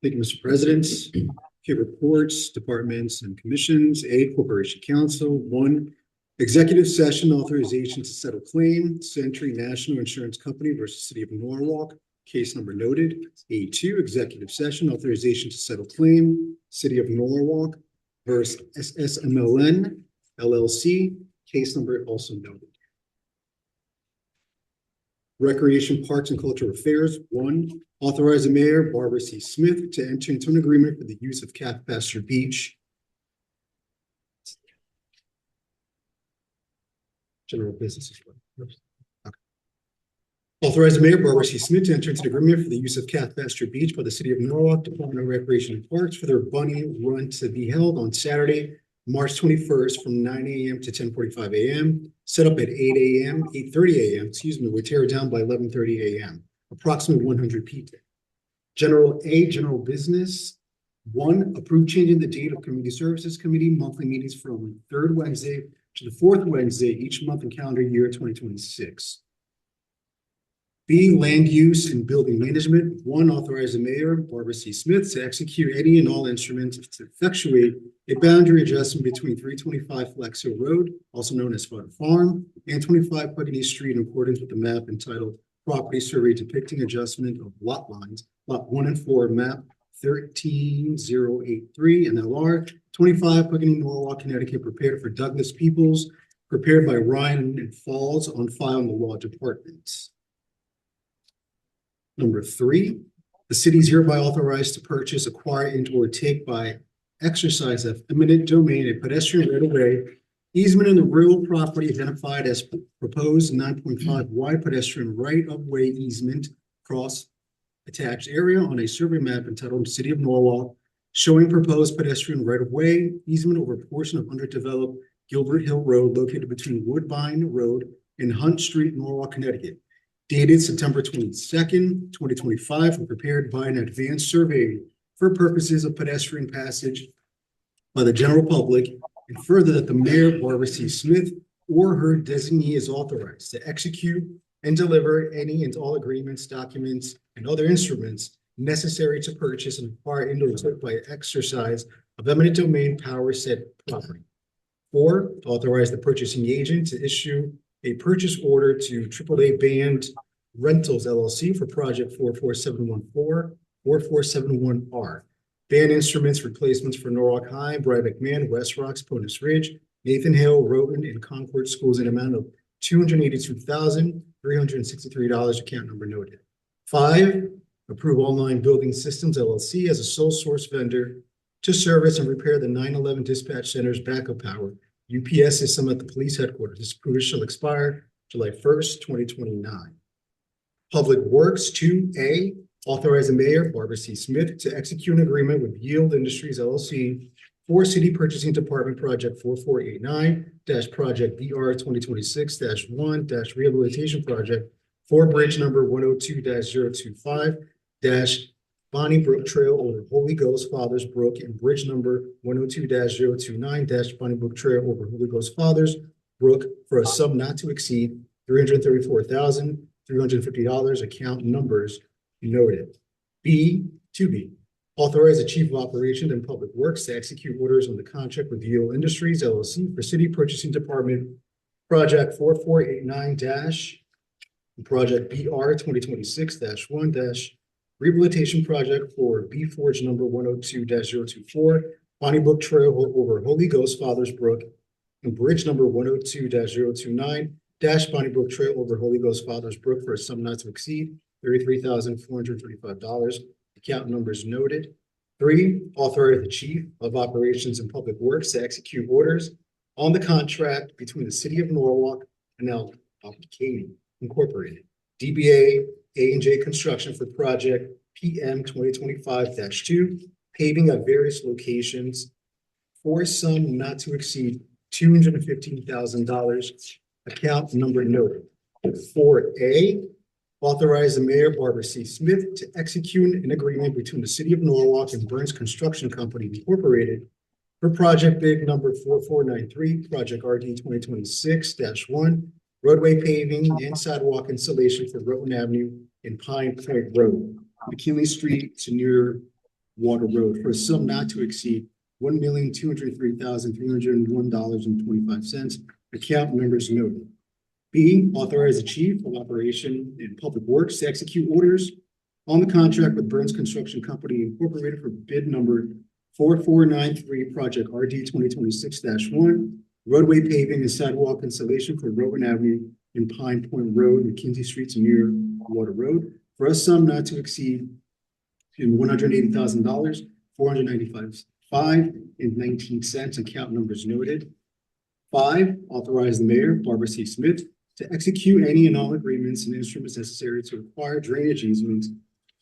Thank you, Mr. President. Okay, reports, departments, and commissions. A, Corporation Council. 1, executive session authorization to settle claim, Century National Insurance Company versus City of Norwalk. Case number noted. A2, executive session authorization to settle claim, City of Norwalk versus SSMLN LLC. Case number also noted. Recreation, Parks, and Cultural Affairs. 1, authorize the mayor, Barbara C. Smith, to enter into an agreement for the use of Calf Pasture Beach. General business as well. Okay. Authorize the mayor, Barbara C. Smith, to enter into an agreement for the use of Calf Pasture Beach by the City of Norwalk Department of Recreation and Parks for their bunny run to be held on Saturday, March 21st from 9 a.m. to 10:45 a.m. Set up at 8:30 a.m., we tear it down by 11:30 a.m. Approximately 100 people. General business. 1, approve changing the date of Community Services Committee monthly meetings from the 3rd Wednesday to the 4th Wednesday each month in calendar year 2026. B, land use and building management. 1, authorize the mayor, Barbara C. Smith, to execute any and all instruments to effectuate a boundary adjustment between 325 Flex Hill Road, also known as Fun Farm, and 25 Puckney Street in accordance with the map entitled Property Survey depicting adjustment of lot lines, lot 1 and 4, map 13083 NLR, 25 Puckney, Norwalk, Connecticut, prepared for Douglas Peoples, prepared by Ryan and Falls, on file in the law department. Number 3, the city is hereby authorized to purchase, acquire, and/or take by exercise of eminent domain a pedestrian right-of-way easement in the real property identified as proposed 9.5 wide pedestrian right-of-way easement across attached area on a survey map entitled City of Norwalk, showing proposed pedestrian right-of-way easement over a portion of underdeveloped Gilbert Hill Road located between Woodbine Road and Hunt Street, Norwalk, Connecticut. Dated September 22nd, 2025, and prepared by an advanced survey for purposes of pedestrian passage by the general public, and further that the mayor, Barbara C. Smith, or her designee is authorized to execute and deliver any and all agreements, documents, and other instruments necessary to purchase and acquire and or by exercise of eminent domain power said property. 4, to authorize the purchasing agent to issue a purchase order to AAA Band Rentals LLC for project 44714, 4471R. Band instruments replacements for Norwalk High, Bright McMahon, West Rocks, Ponus Ridge, Nathan Hill, Rowan, and Concord schools in an amount of $282,363, account number noted. 5, approve Online Building Systems LLC as a sole source vendor to service and repair the 911 Dispatch Center's backup power UPS system at the police headquarters. This approval shall expire July 1st, 2029. Public Works 2A, authorize the mayor, Barbara C. Smith, to execute an agreement with Yield Industries LLC for City Purchasing Department Project 4489-Project BR 2026-1-Rehabilitation Project for Bridge number 102-025- Bonnie Brook Trail over Holy Ghost Fathers Brook, and bridge number 102-029- Bonnie Brook Trail over Holy Ghost Fathers Brook for a sum not to exceed $334,350, account numbers noted. B, 2B, authorize the Chief of Operations and Public Works to execute orders on the contract with Yield Industries LLC for City Purchasing Department Project 4489- Project BR 2026-1- Rehabilitation Project for B Forge number 102-024, Bonnie Brook Trail over Holy Ghost Fathers Brook, and bridge number 102-029- Bonnie Brook Trail over Holy Ghost Fathers Brook for a sum not to exceed $33,435, account numbers noted. 3, authorize the Chief of Operations and Public Works to execute orders on the contract between the City of Norwalk and Al Katie Incorporated, DBA A&J Construction for project PM 2025-2, paving at various locations for a sum not to exceed $215,000, account number noted. 4A, authorize the mayor, Barbara C. Smith, to execute an agreement between the City of Norwalk and Burns Construction Company Incorporated for project bid number 4493, project RD 2026-1, roadway paving and sidewalk installation for Rowan Avenue and Pine Point Road, McKinley Street to near Water Road for a sum not to exceed $1,203,301.25, account numbers noted. B, authorize the Chief of Operation and Public Works to execute orders on the contract with Burns Construction Company Incorporated for bid number 4493, project RD 2026-1, roadway paving and sidewalk installation for Rowan Avenue and Pine Point Road, McKinsey Street to near Water Road for a sum not to exceed $180,000, $495.19, account numbers noted. 5, authorize the mayor, Barbara C. Smith, to execute any and all agreements and instruments necessary to acquire drainage easements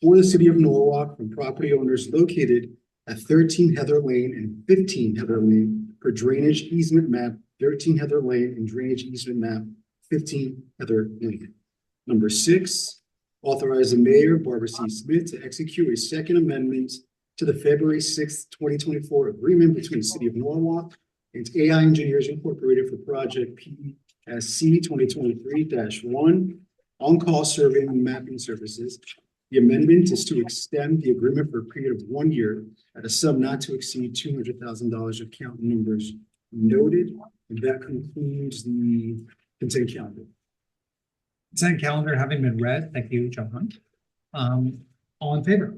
for the City of Norwalk from property owners located at 13 Heather Lane and 15 Heather Lane per drainage easement map 13 Heather Lane and drainage easement map 15 Heather Lane. Number 6, authorize the mayor, Barbara C. Smith, to execute a second amendment to the February 6th, 2024 agreement between the City of Norwalk and AI Engineers Incorporated for project PSC 2023-1, on-call surveying and mapping services. The amendment is to extend the agreement for a period of 1 year at a sum not to exceed $200,000, account numbers noted. And that concludes the consent calendar. Consent calendar having been read, thank you, John. All in favor?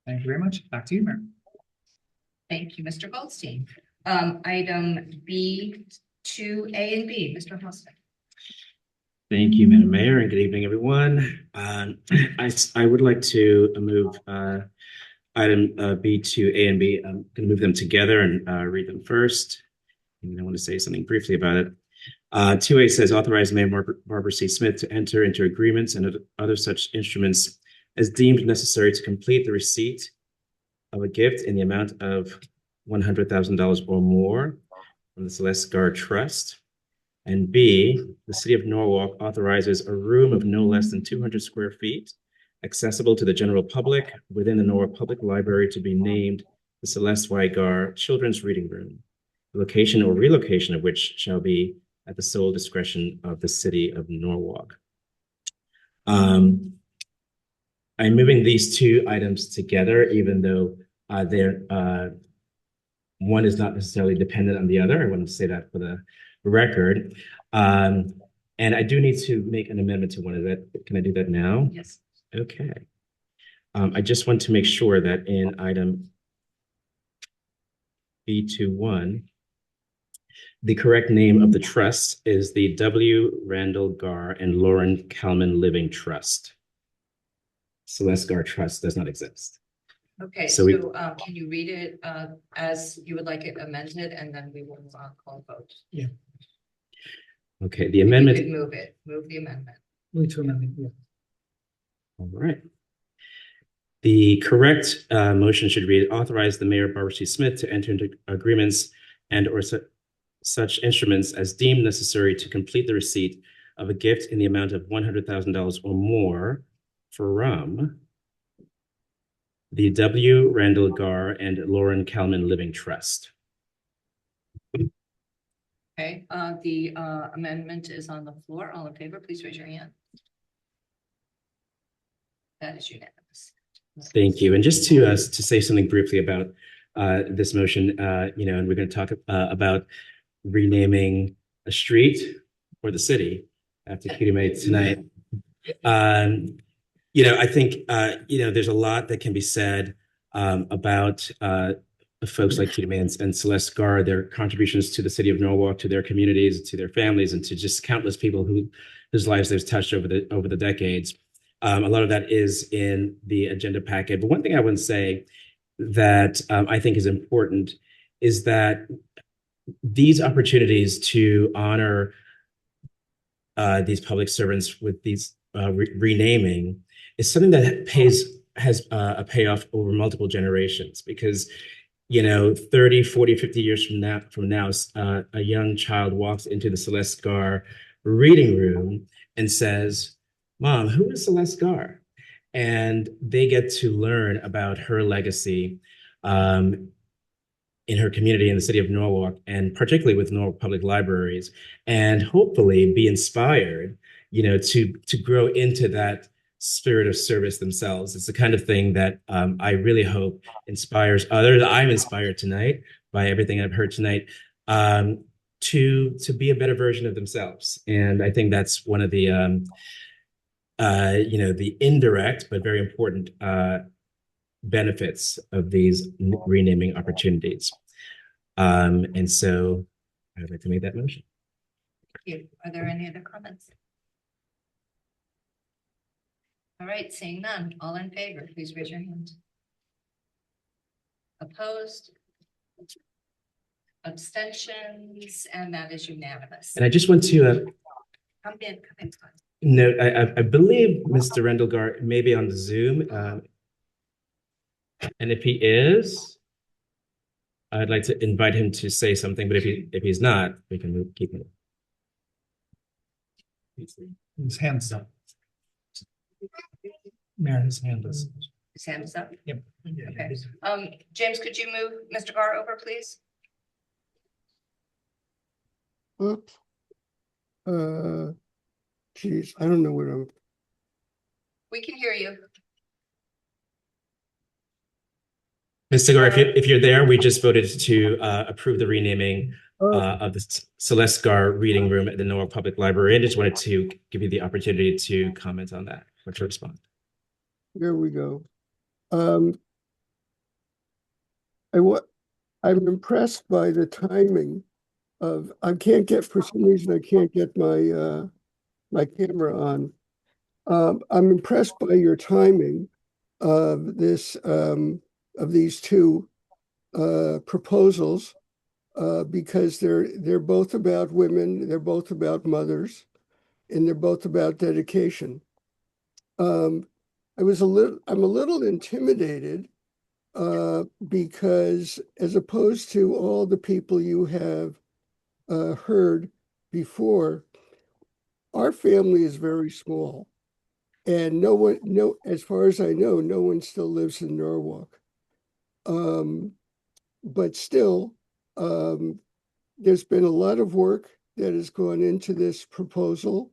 Thank you very much. Back to you, Mayor. Thank you, Mr. Goldstein. Item B, 2A and B, Mr. Hosmer. Thank you, Madam Mayor, and good evening, everyone. I would like to move item B2, A, and B. I'm going to move them together and read them first. And I want to say something briefly about it. 2A says authorize Mayor Barbara C. Smith to enter into agreements and other such instruments as deemed necessary to complete the receipt of a gift in the amount of $100,000 or more from the Celeste Gar Trust. And B, the city of Norwalk authorizes a room of no less than 200 square feet accessible to the general public within the Norwalk Public Library to be named the Celeste Y. Gar Children's Reading Room, the location or relocation of which shall be at the sole discretion of the city of Norwalk. I'm moving these two items together, even though one is not necessarily dependent on the other. I want to say that for the record. And I do need to make an amendment to one of that. Can I do that now? Yes. Okay. I just want to make sure that in item B21, the correct name of the trust is the W. Randall Gar and Lauren Kalman Living Trust. Celeste Gar Trust does not exist. Okay, So can you read it as you would like it amended, and then we will call vote. Yeah. Okay, the amendment. You could move the amendment. Move to amendment, yeah. All right. The correct motion should read, authorize the Mayor Barbara C. Smith to enter into agreements and or such instruments as deemed necessary to complete the receipt of a gift in the amount of $100,000 or more from the W. Randall Gar and Lauren Kalman Living Trust. Okay, the amendment is on the floor. All in favor, please raise your hand. That is unanimous. Thank you. And just to say something briefly about this motion, and we're going to talk about renaming a street or the city after Cutie Mae tonight. I think there's a lot that can be said about folks like Cutie Mae and Celeste Gar, their contributions to the city of Norwalk, to their communities, to their families, and to just countless people whose lives they've touched over the decades. A lot of that is in the agenda packet. But one thing I would say that I think is important is that these opportunities to honor these public servants with these renaming is something that has a payoff over multiple generations, because 30, 40, 50 years from now, a young child walks into the Celeste Gar reading room and says, "Mom, who is Celeste Gar?" And they get to learn about her legacy in her community in the city of Norwalk, and particularly with Norwalk Public Libraries, and hopefully be inspired, to grow into that spirit of service themselves. It's the kind of thing that I really hope inspires others. I'm inspired tonight by everything I've heard tonight, to be a better version of themselves. And I think that's one of the the indirect but very important benefits of these renaming opportunities. And so I'd like to make that motion. Thank you. Are there any other comments? All right, seeing none, all in favor, please raise your hand. Opposed? Abstentions, and that is unanimous. And I just want to Come in. note, I believe Mr. Randall Gar may be on the Zoom. And if he is, I'd like to invite him to say something, but if he's not, we can keep him. His hand's up. Mayor, his hand is. His hand is up? Yep. Okay. James, could you move Mr. Gar over, please? Oops. Geez, I don't know what I'm. We can hear you. Mr. Gar, if you're there, we just voted to approve the renaming of the Celeste Gar Reading Room at the Norwalk Public Library. I just wanted to give you the opportunity to comment on that or to respond. There we go. I'm impressed by the timing of. For some reason I can't get my my camera on. I'm impressed by your timing of this. Of these two proposals, because they're both about women, they're both about mothers, and they're both about dedication. I'm a little intimidated because as opposed to all the people you have heard before, our family is very small. And as far as I know, no one still lives in Norwalk. But still, there's been a lot of work that has gone into this proposal.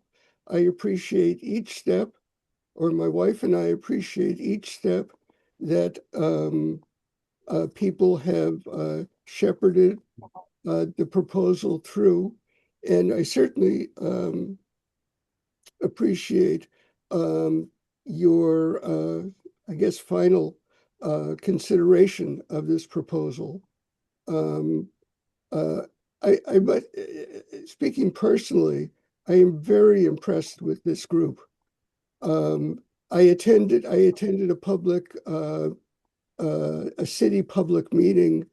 I appreciate each step, or my wife and I appreciate each step that people have shepherded the proposal through. And I certainly appreciate your, I guess, final consideration of this proposal. Speaking personally, I am very impressed with this group. I attended a public, a city public meeting,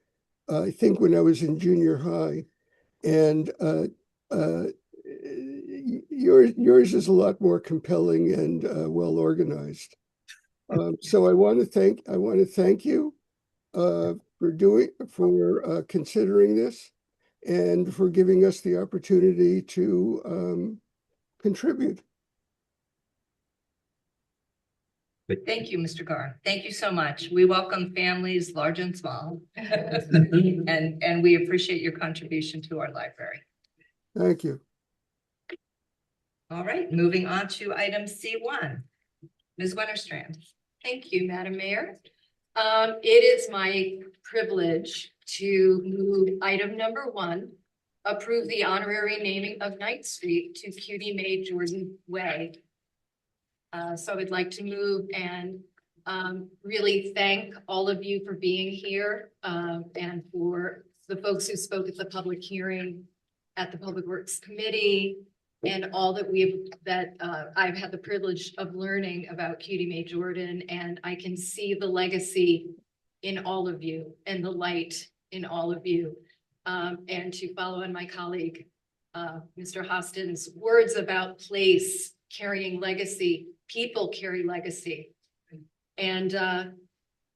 I think when I was in junior high, and yours is a lot more compelling and well organized. So I want to thank you for considering this and for giving us the opportunity to contribute. Thank you, Mr. Gar. Thank you so much. We welcome families large and small. And we appreciate your contribution to our library. Thank you. All right, moving on to item C1. Ms. Wennerstrand. Thank you, Madam Mayor. It is my privilege to move item number 1, approve the honorary naming of Knight Street to Cutie Mae Jordan Way. So I'd like to move and really thank all of you for being here and for the folks who spoke at the public hearing at the Public Works Committee and all that I've had the privilege of learning about Cutie Mae Jordan, and I can see the legacy in all of you and the light in all of you. And to follow on my colleague, Mr. Hostin's words about place carrying legacy, people carry legacy. And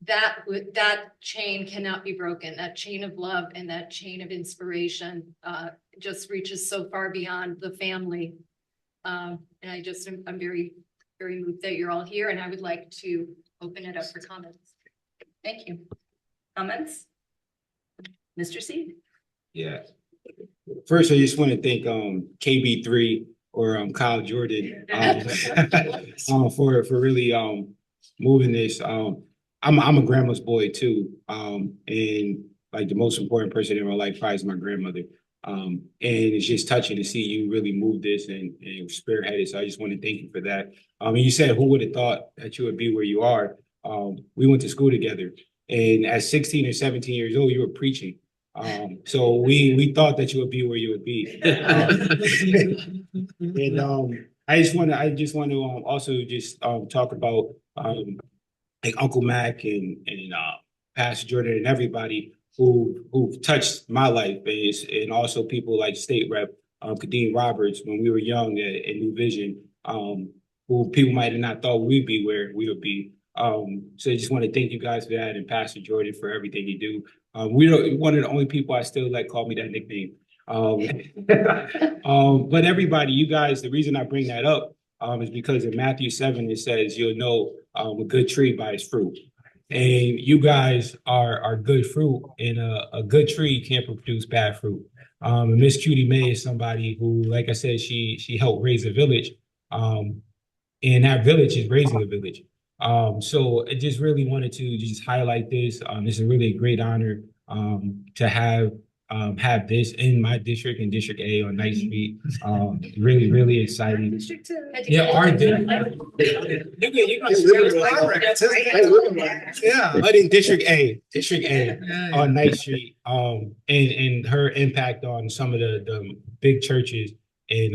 that chain cannot be broken. That chain of love and that chain of inspiration just reaches so far beyond the family. And I'm very, very moved that you're all here, and I would like to open it up for comments. Thank you. Comments? Mr. Seed? Yeah. First, I just want to thank KB3 or Kyle Jordan for really moving this. I'm a grandma's boy too, and like the most important person in my life probably is my grandmother. And it's just touching to see you really move this and spearhead it. So I just want to thank you for that. And you said, who would have thought that you would be where you are? We went to school together, and at 16 or 17 years old, you were preaching. So we thought that you would be where you would be. And I just want to also just talk about like Uncle Mac and Pastor Jordan and everybody who've touched my life, and also people like State Rep Kadeen Roberts when we were young at New Vision, who people might have not thought we'd be where we would be. So I just want to thank you guys for that, and Pastor Jordan for everything you do. We're one of the only people I still let call me that nickname. But everybody, you guys, the reason I bring that up is because in Matthew 7, it says, you'll know a good tree by its fruit. And you guys are good fruit, and a good tree can't produce bad fruit. Miss Cutie Mae is somebody who, like I said, she helped raise a village, and that village is raising a village. So I just really wanted to just highlight this. It's a really great honor to have this in my district, in District A on Knight Street. Really, really exciting. Yeah, our district. Yeah, but in District A on Knight Street, and her impact on some of the big churches in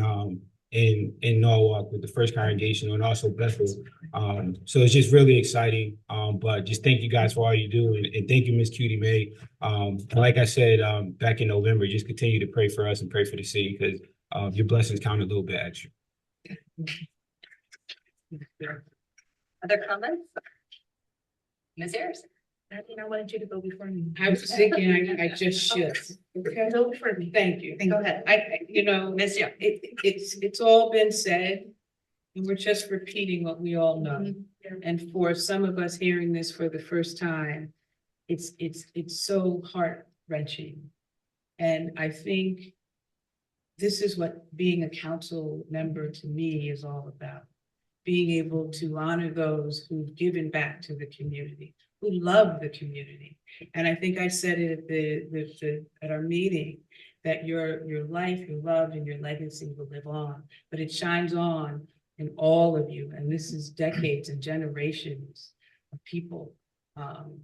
in Norwalk with the First Congregational and also Bethel. So it's just really exciting. But just thank you guys for all you do, and thank you, Miss Cutie May. Like I said back in November, just continue to pray for us and pray for the city, because your blessings count a little bit extra. Other comments? Ms. Ayers? I think I wanted you to go before me. I was thinking I just should. Okay, go before me. Thank you. Go ahead. Miss Young, it's all been said, and we're just repeating what we all know. And for some of us hearing this for the first time, it's so heart-wrenching. And I think this is what being a council member to me is all about. Being able to honor those who've given back to the community, who love the community. And I think I said it at our meeting, that your life, your love, and your legacy will live on, but it shines on in all of you. And this is decades and generations of people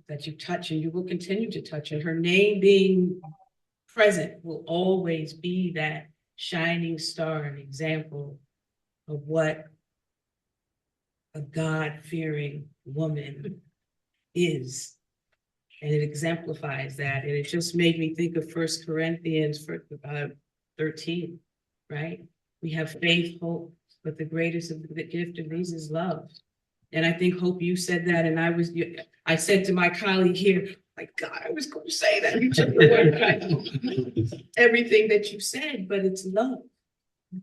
that you touch, and you will continue to touch. And her name being present will always be that shining star, an example of what a God-fearing woman is. And it exemplifies that. And it just made me think of 1 Corinthians 13, right? We have faith, hope, but the greatest of the gift of these is love. And I think, Hope, you said that, and I said to my colleague here, like, God, I was going to say that. You took the word right. Everything that you said, but it's love.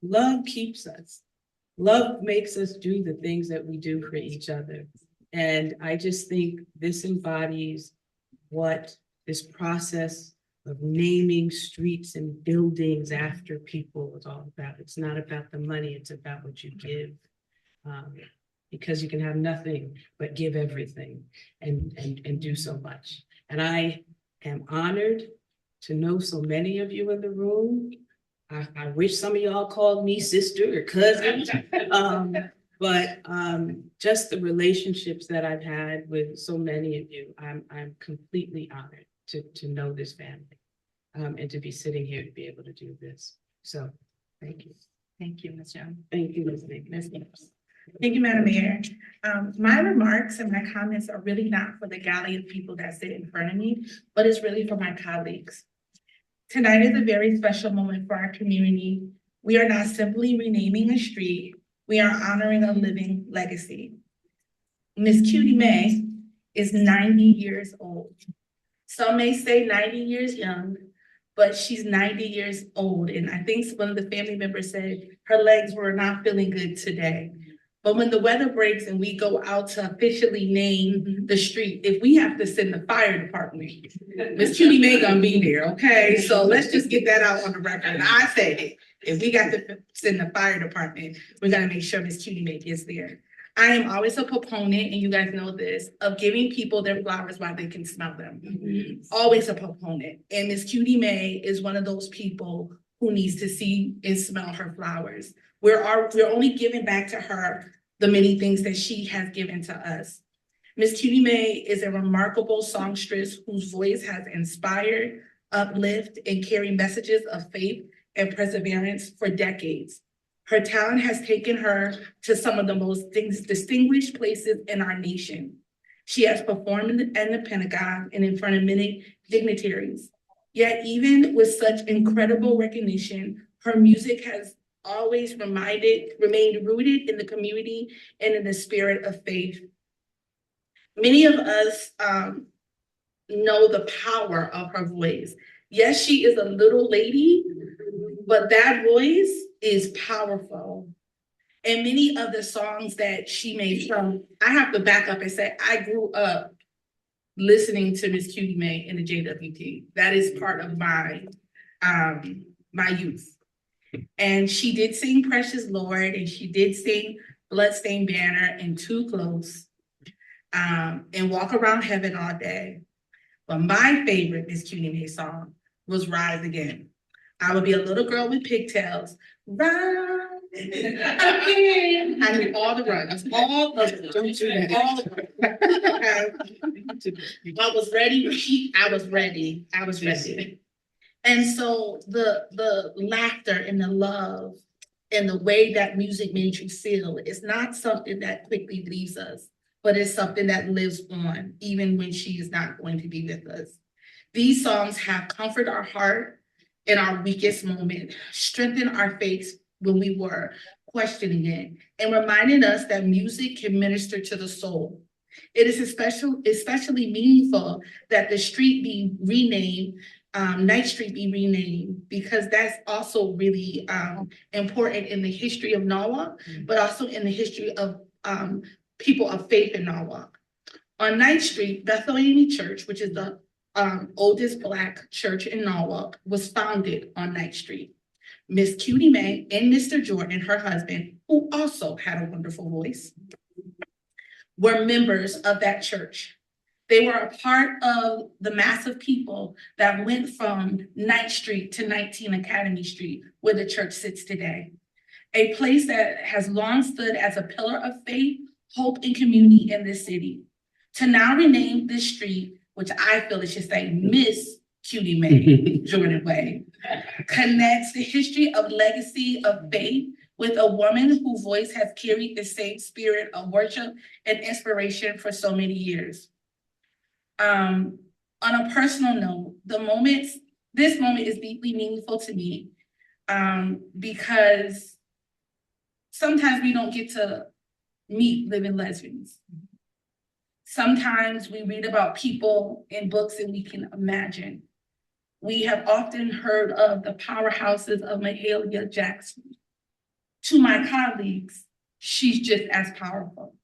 Love keeps us. Love makes us do the things that we do for each other. And I just think this embodies what this process of naming streets and buildings after people is all about. It's not about the money, it's about what you give. Because you can have nothing but give everything and do so much. And I am honored to know so many of you in the room. I wish some of y'all called me sister or cousin. But just the relationships that I've had with so many of you, I'm completely honored to know this family and to be sitting here to be able to do this. So thank you. Thank you, Ms. Young. Thank you, Ms. Nichols. Thank you, Madam Mayor. My remarks and my comments are really not for the galley of people that sit in front of me, but it's really for my colleagues. Tonight is a very special moment for our community. We are not simply renaming a street, we are honoring a living legacy. Miss Cutie May is 90 years old. Some may say 90 years young, but she's 90 years old. And I think one of the family members said her legs were not feeling good today. But when the weather breaks and we go out to officially name the street, if we have to send the fire department, Miss Cutie May gonna be there, okay? So let's just get that out on the record. And I said it. If we got to send the fire department, we're gonna make sure Miss Cutie May gets there. I am always a proponent, and you guys know this, of giving people their flowers while they can smell them. Always a proponent. And Miss Cutie May is one of those people who needs to see and smell her flowers. We're only giving back to her the many things that she has given to us. Miss Cutie May is a remarkable songstress whose voice has inspired, uplift, and carried messages of faith and perseverance for decades. Her talent has taken her to some of the most distinguished places in our nation. She has performed in the Pentagon and in front of many dignitaries. Yet even with such incredible recognition, her music has always remained rooted in the community and in the spirit of faith. Many of us know the power of her voice. Yes, she is a little lady, but that voice is powerful. And many of the songs that she made I have to back up and say, I grew up listening to Miss Cutie May in the JWT. That is part of my youth. And she did sing Precious Lord, and she did sing Bloodstained Banner and Too Close, and Walk Around Heaven All Day. But my favorite Miss Cutie May song was Rise Again. I would be a little girl with pigtails. Rise again. I knew all the runs, all of them. Don't do that. All of them. I was ready. I was ready. And so the laughter and the love and the way that music made you feel is not something that quickly leaves us, but it's something that lives on, even when she is not going to be with us. These songs have comforted our heart in our weakest moment, strengthened our faith when we were questioning it, and reminded us that music can minister to the soul. It is especially meaningful that the street be renamed, Knight Street be renamed, because that's also really important in the history of Norwalk, but also in the history of people of faith in Norwalk. On Knight Street, Bethel AME Church, which is the oldest Black church in Norwalk, was founded on Knight Street. Miss Cutie Mae and Mr. Jordan, her husband, who also had a wonderful voice, were members of that church. They were a part of the mass of people that went from Knight Street to 19 Academy Street, where the church sits today. A place that has long stood as a pillar of faith, hope, and community in this city. To now rename this street, which I feel it should say Miss Cutie Mae Jordan Way, connects the history of legacy of faith with a woman whose voice has carried the same spirit of worship and inspiration for so many years. On a personal note, this moment is deeply meaningful to me because sometimes we don't get to meet living lesbians. Sometimes we read about people in books and we can imagine. We have often heard of the powerhouses of Mahalia Jackson. To my colleagues, she's just as powerful.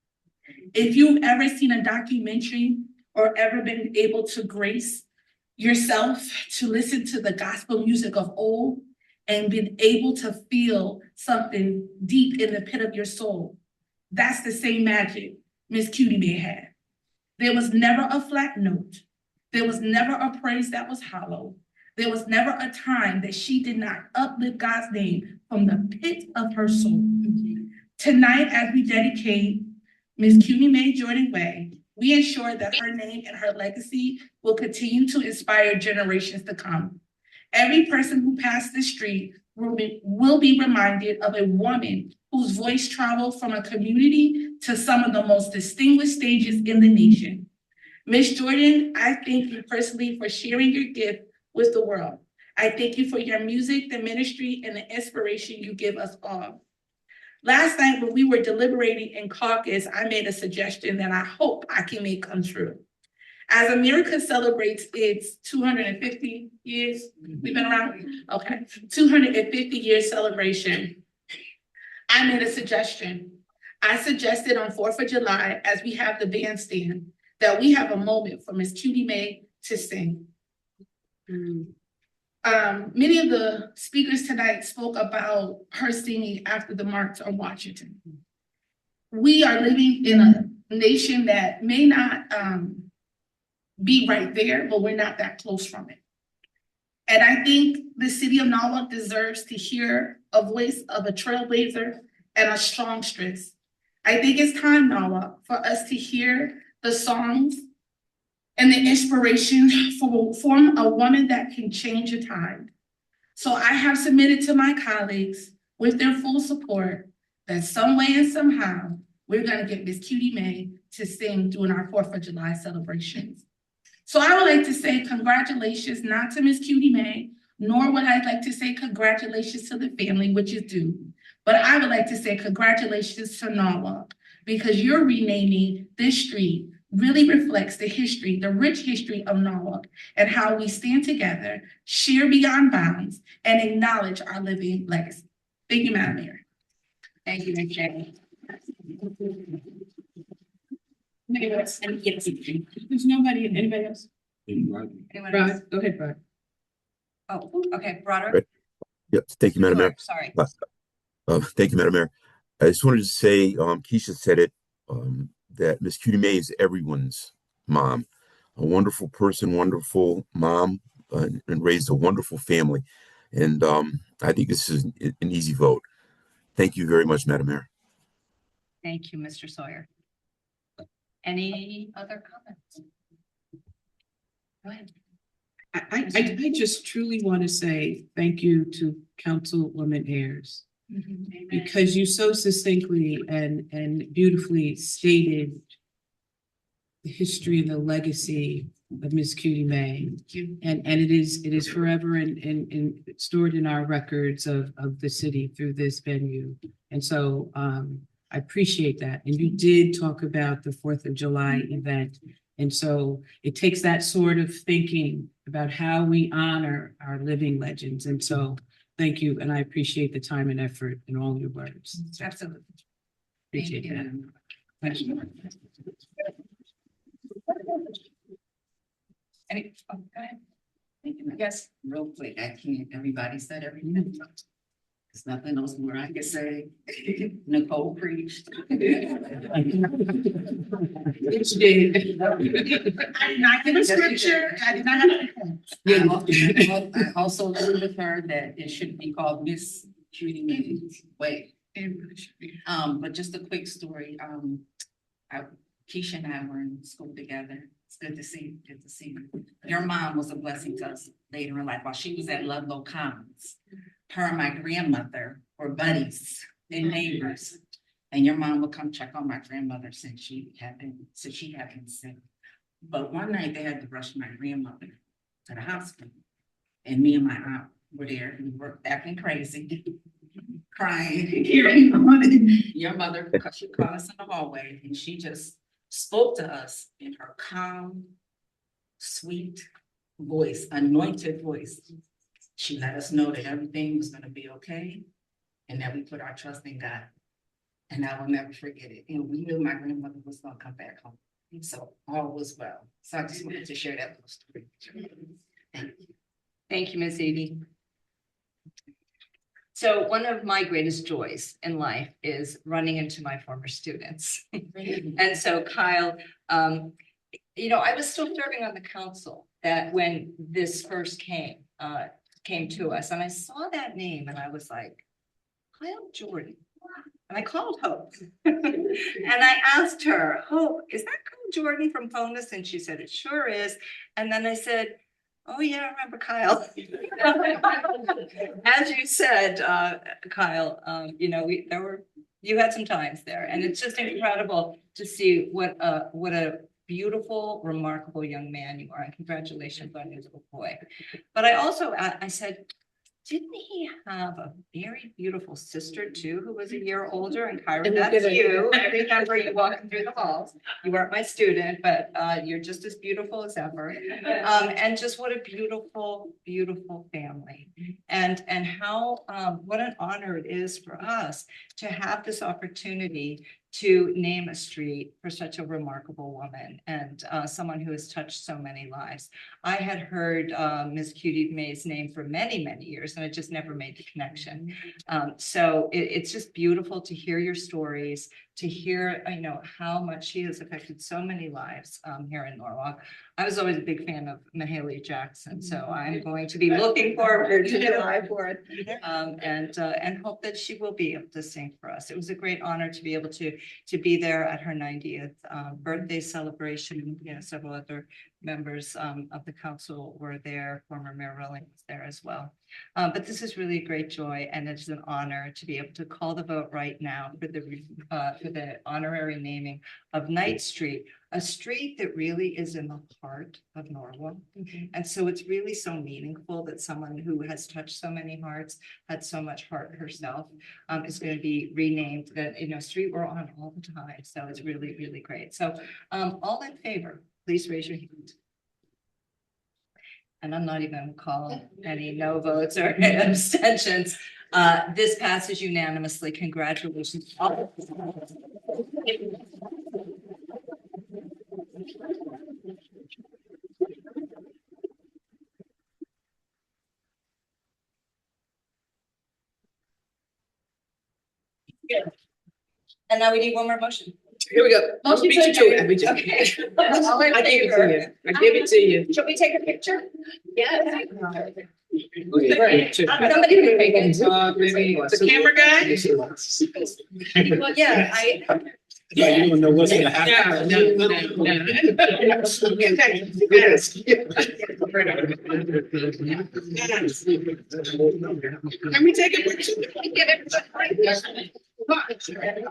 If you've ever seen a documentary or ever been able to grace yourself to listen to the gospel music of old and been able to feel something deep in the pit of your soul, that's the same magic Miss Cutie Mae had. There was never a flat note. There was never a praise that was hollow. There was never a time that she did not uplift God's name from the pit of her soul. Tonight, as we dedicate Miss Cutie Mae Jordan Way, we ensure that her name and her legacy will continue to inspire generations to come. Every person who passed the street will be reminded of a woman whose voice traveled from a community to some of the most distinguished stages in the nation. Miss Jordan, I thank you personally for sharing your gift with the world. I thank you for your music, the ministry, and the inspiration you give us all. Last night, when we were deliberating in caucus, I made a suggestion that I hope I can make come true. As America celebrates its 250 years, we've been around? Okay, 250 year celebration, I made a suggestion. I suggested on 4th of July, as we have the bandstand, that we have a moment for Miss Cutie Mae to sing. Many of the speakers tonight spoke about her singing after the March on Washington. We are living in a nation that may not be right there, but we're not that close from it. And I think the city of Norwalk deserves to hear a voice of a trailblazer and a strongstress. I think it's time, Norwalk, for us to hear the songs and the inspiration from a woman that can change a tide. So I have submitted to my colleagues, with their full support, that some way and somehow, we're gonna get Miss Cutie Mae to sing during our 4th of July celebrations. So I would like to say congratulations, not to Miss Cutie Mae, nor would I like to say congratulations to the family, which is due, but I would like to say congratulations to Norwalk, because you're renaming this street really reflects the history, the rich history of Norwalk, and how we stand together, share beyond bounds, and acknowledge our living legacy. Thank you, Madam Mayor. Thank you, Ms. Jay. There's nobody, anybody else? Anyone Rod, else? go ahead, Rod. Oh, okay, Broderick. Right. Yep, thank you, Madam Mayor. Sorry. Thank you, Madam Mayor. I just wanted to say, Keisha said it, that Miss Cutie Mae is everyone's mom, a wonderful person, wonderful mom, and raised a wonderful family. And I think this is an easy vote. Thank you very much, Madam Mayor. Thank you, Mr. Sawyer. Any other comments? Go ahead. I just truly want to say thank you to Councilwoman Ayers. because you so succinctly and beautifully stated the history and the legacy of Miss Cutie May. And it is forever and stored in our records of the city through this venue. And so I appreciate that. And you did talk about the 4th of July event. And so it takes that sort of thinking about how we honor our living legends. And so thank you. And I appreciate the time and effort in all your words. Absolutely. Appreciate that. Thank you. Any, oh, go ahead. Yes, real quick, I can't, everybody said everything. There's nothing else more I can say. Nicole preached. I did not give a scripture. I did not have. I also agree with her that it should be called Miss Cutie May. Wait. But just a quick story. Keisha and I were in school together. It's good to see you. Good to see you. Your mom was a blessing to us later in life. While she was at Ludlow Commons, her and my grandmother were buddies and neighbors. And your mom would come check on my grandmother since she had been sick. But one night they had to rush my grandmother to the hospital. And me and my aunt were there. We were acting crazy, crying, hearing on it. Your mother, she called us in the hallway and she just spoke to us in her calm, sweet voice, anointed voice. She let us know that everything was going to be okay and that we put our trust in God. And I will never forget it. And we knew my grandmother was going to come back home. So all was well. So I just wanted to share that little story. Thank you. Thank you, Ms. Edie. So one of my greatest joys in life is running into my former students. And so Kyle, you know, I was still serving on the council that when this first came to us, and I saw that name and I was like, Kyle Jordan. And I called Hope and I asked her, Hope, is that Kyle Jordan from CONUS? And she said, it sure is. And then I said, oh yeah, I remember Kyle. As you said, Kyle, you know, you had some times there, and it's just incredible to see what a beautiful, remarkable young man you are, and congratulations on your little boy. But I also, I said, didn't he have a very beautiful sister too, who was a year older? And Kyra, that's you. I remember you walking through the halls. You weren't my student, but you're just as beautiful as ever. And just what a beautiful, beautiful family. And how, what an honor it is for us to have this opportunity to name a street for such a remarkable woman and someone who has touched so many lives. I had heard Ms. Cutie May's name for many, many years, and I just never made the connection. So it's just beautiful to hear your stories, to hear, you know, how much she has affected so many lives here in Norwalk. I was always a big fan of Mahalia Jackson, so I'm going to be looking forward to July 4th and hope that she will be able to sing for us. It was a great honor to be able to be there at her 90th birthday celebration. You know, several other members of the council were there. Former Mayor Rowling was there as well. But this is really a great joy, and it's an honor to be able to call the vote right now for the honorary naming of Knight Street, a street that really is in the heart of Norwalk. And so it's really so meaningful that someone who has touched so many hearts, had so much heart herself, is going to be renamed that, you know, street we're on all the time. So it's really, really great. So all in favor, please raise your hand. And I'm not even going to call any no votes or abstentions. This passes unanimously. Congratulations. And now we need one more motion. Here we go. Motion Beat you to it. I beat you. Okay. All in favor. I give it to you. Should we take a picture? Yes. Somebody can take it. The camera guy? Well, yeah, Yeah, you don't know what's gonna happen. Can we take a picture?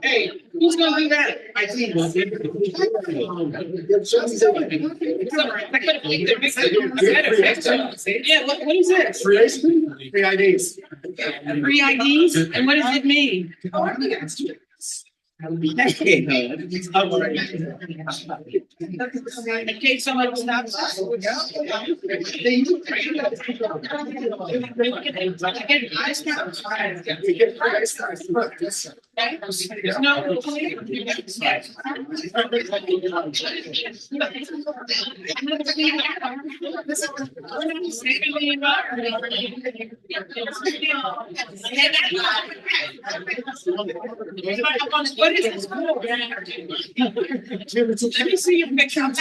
Hey, who's gonna do that? I see. Yeah, what is this? Free IDs. Free IDs? And what does it mean? In case someone stops us. What is this? Let me see your picture.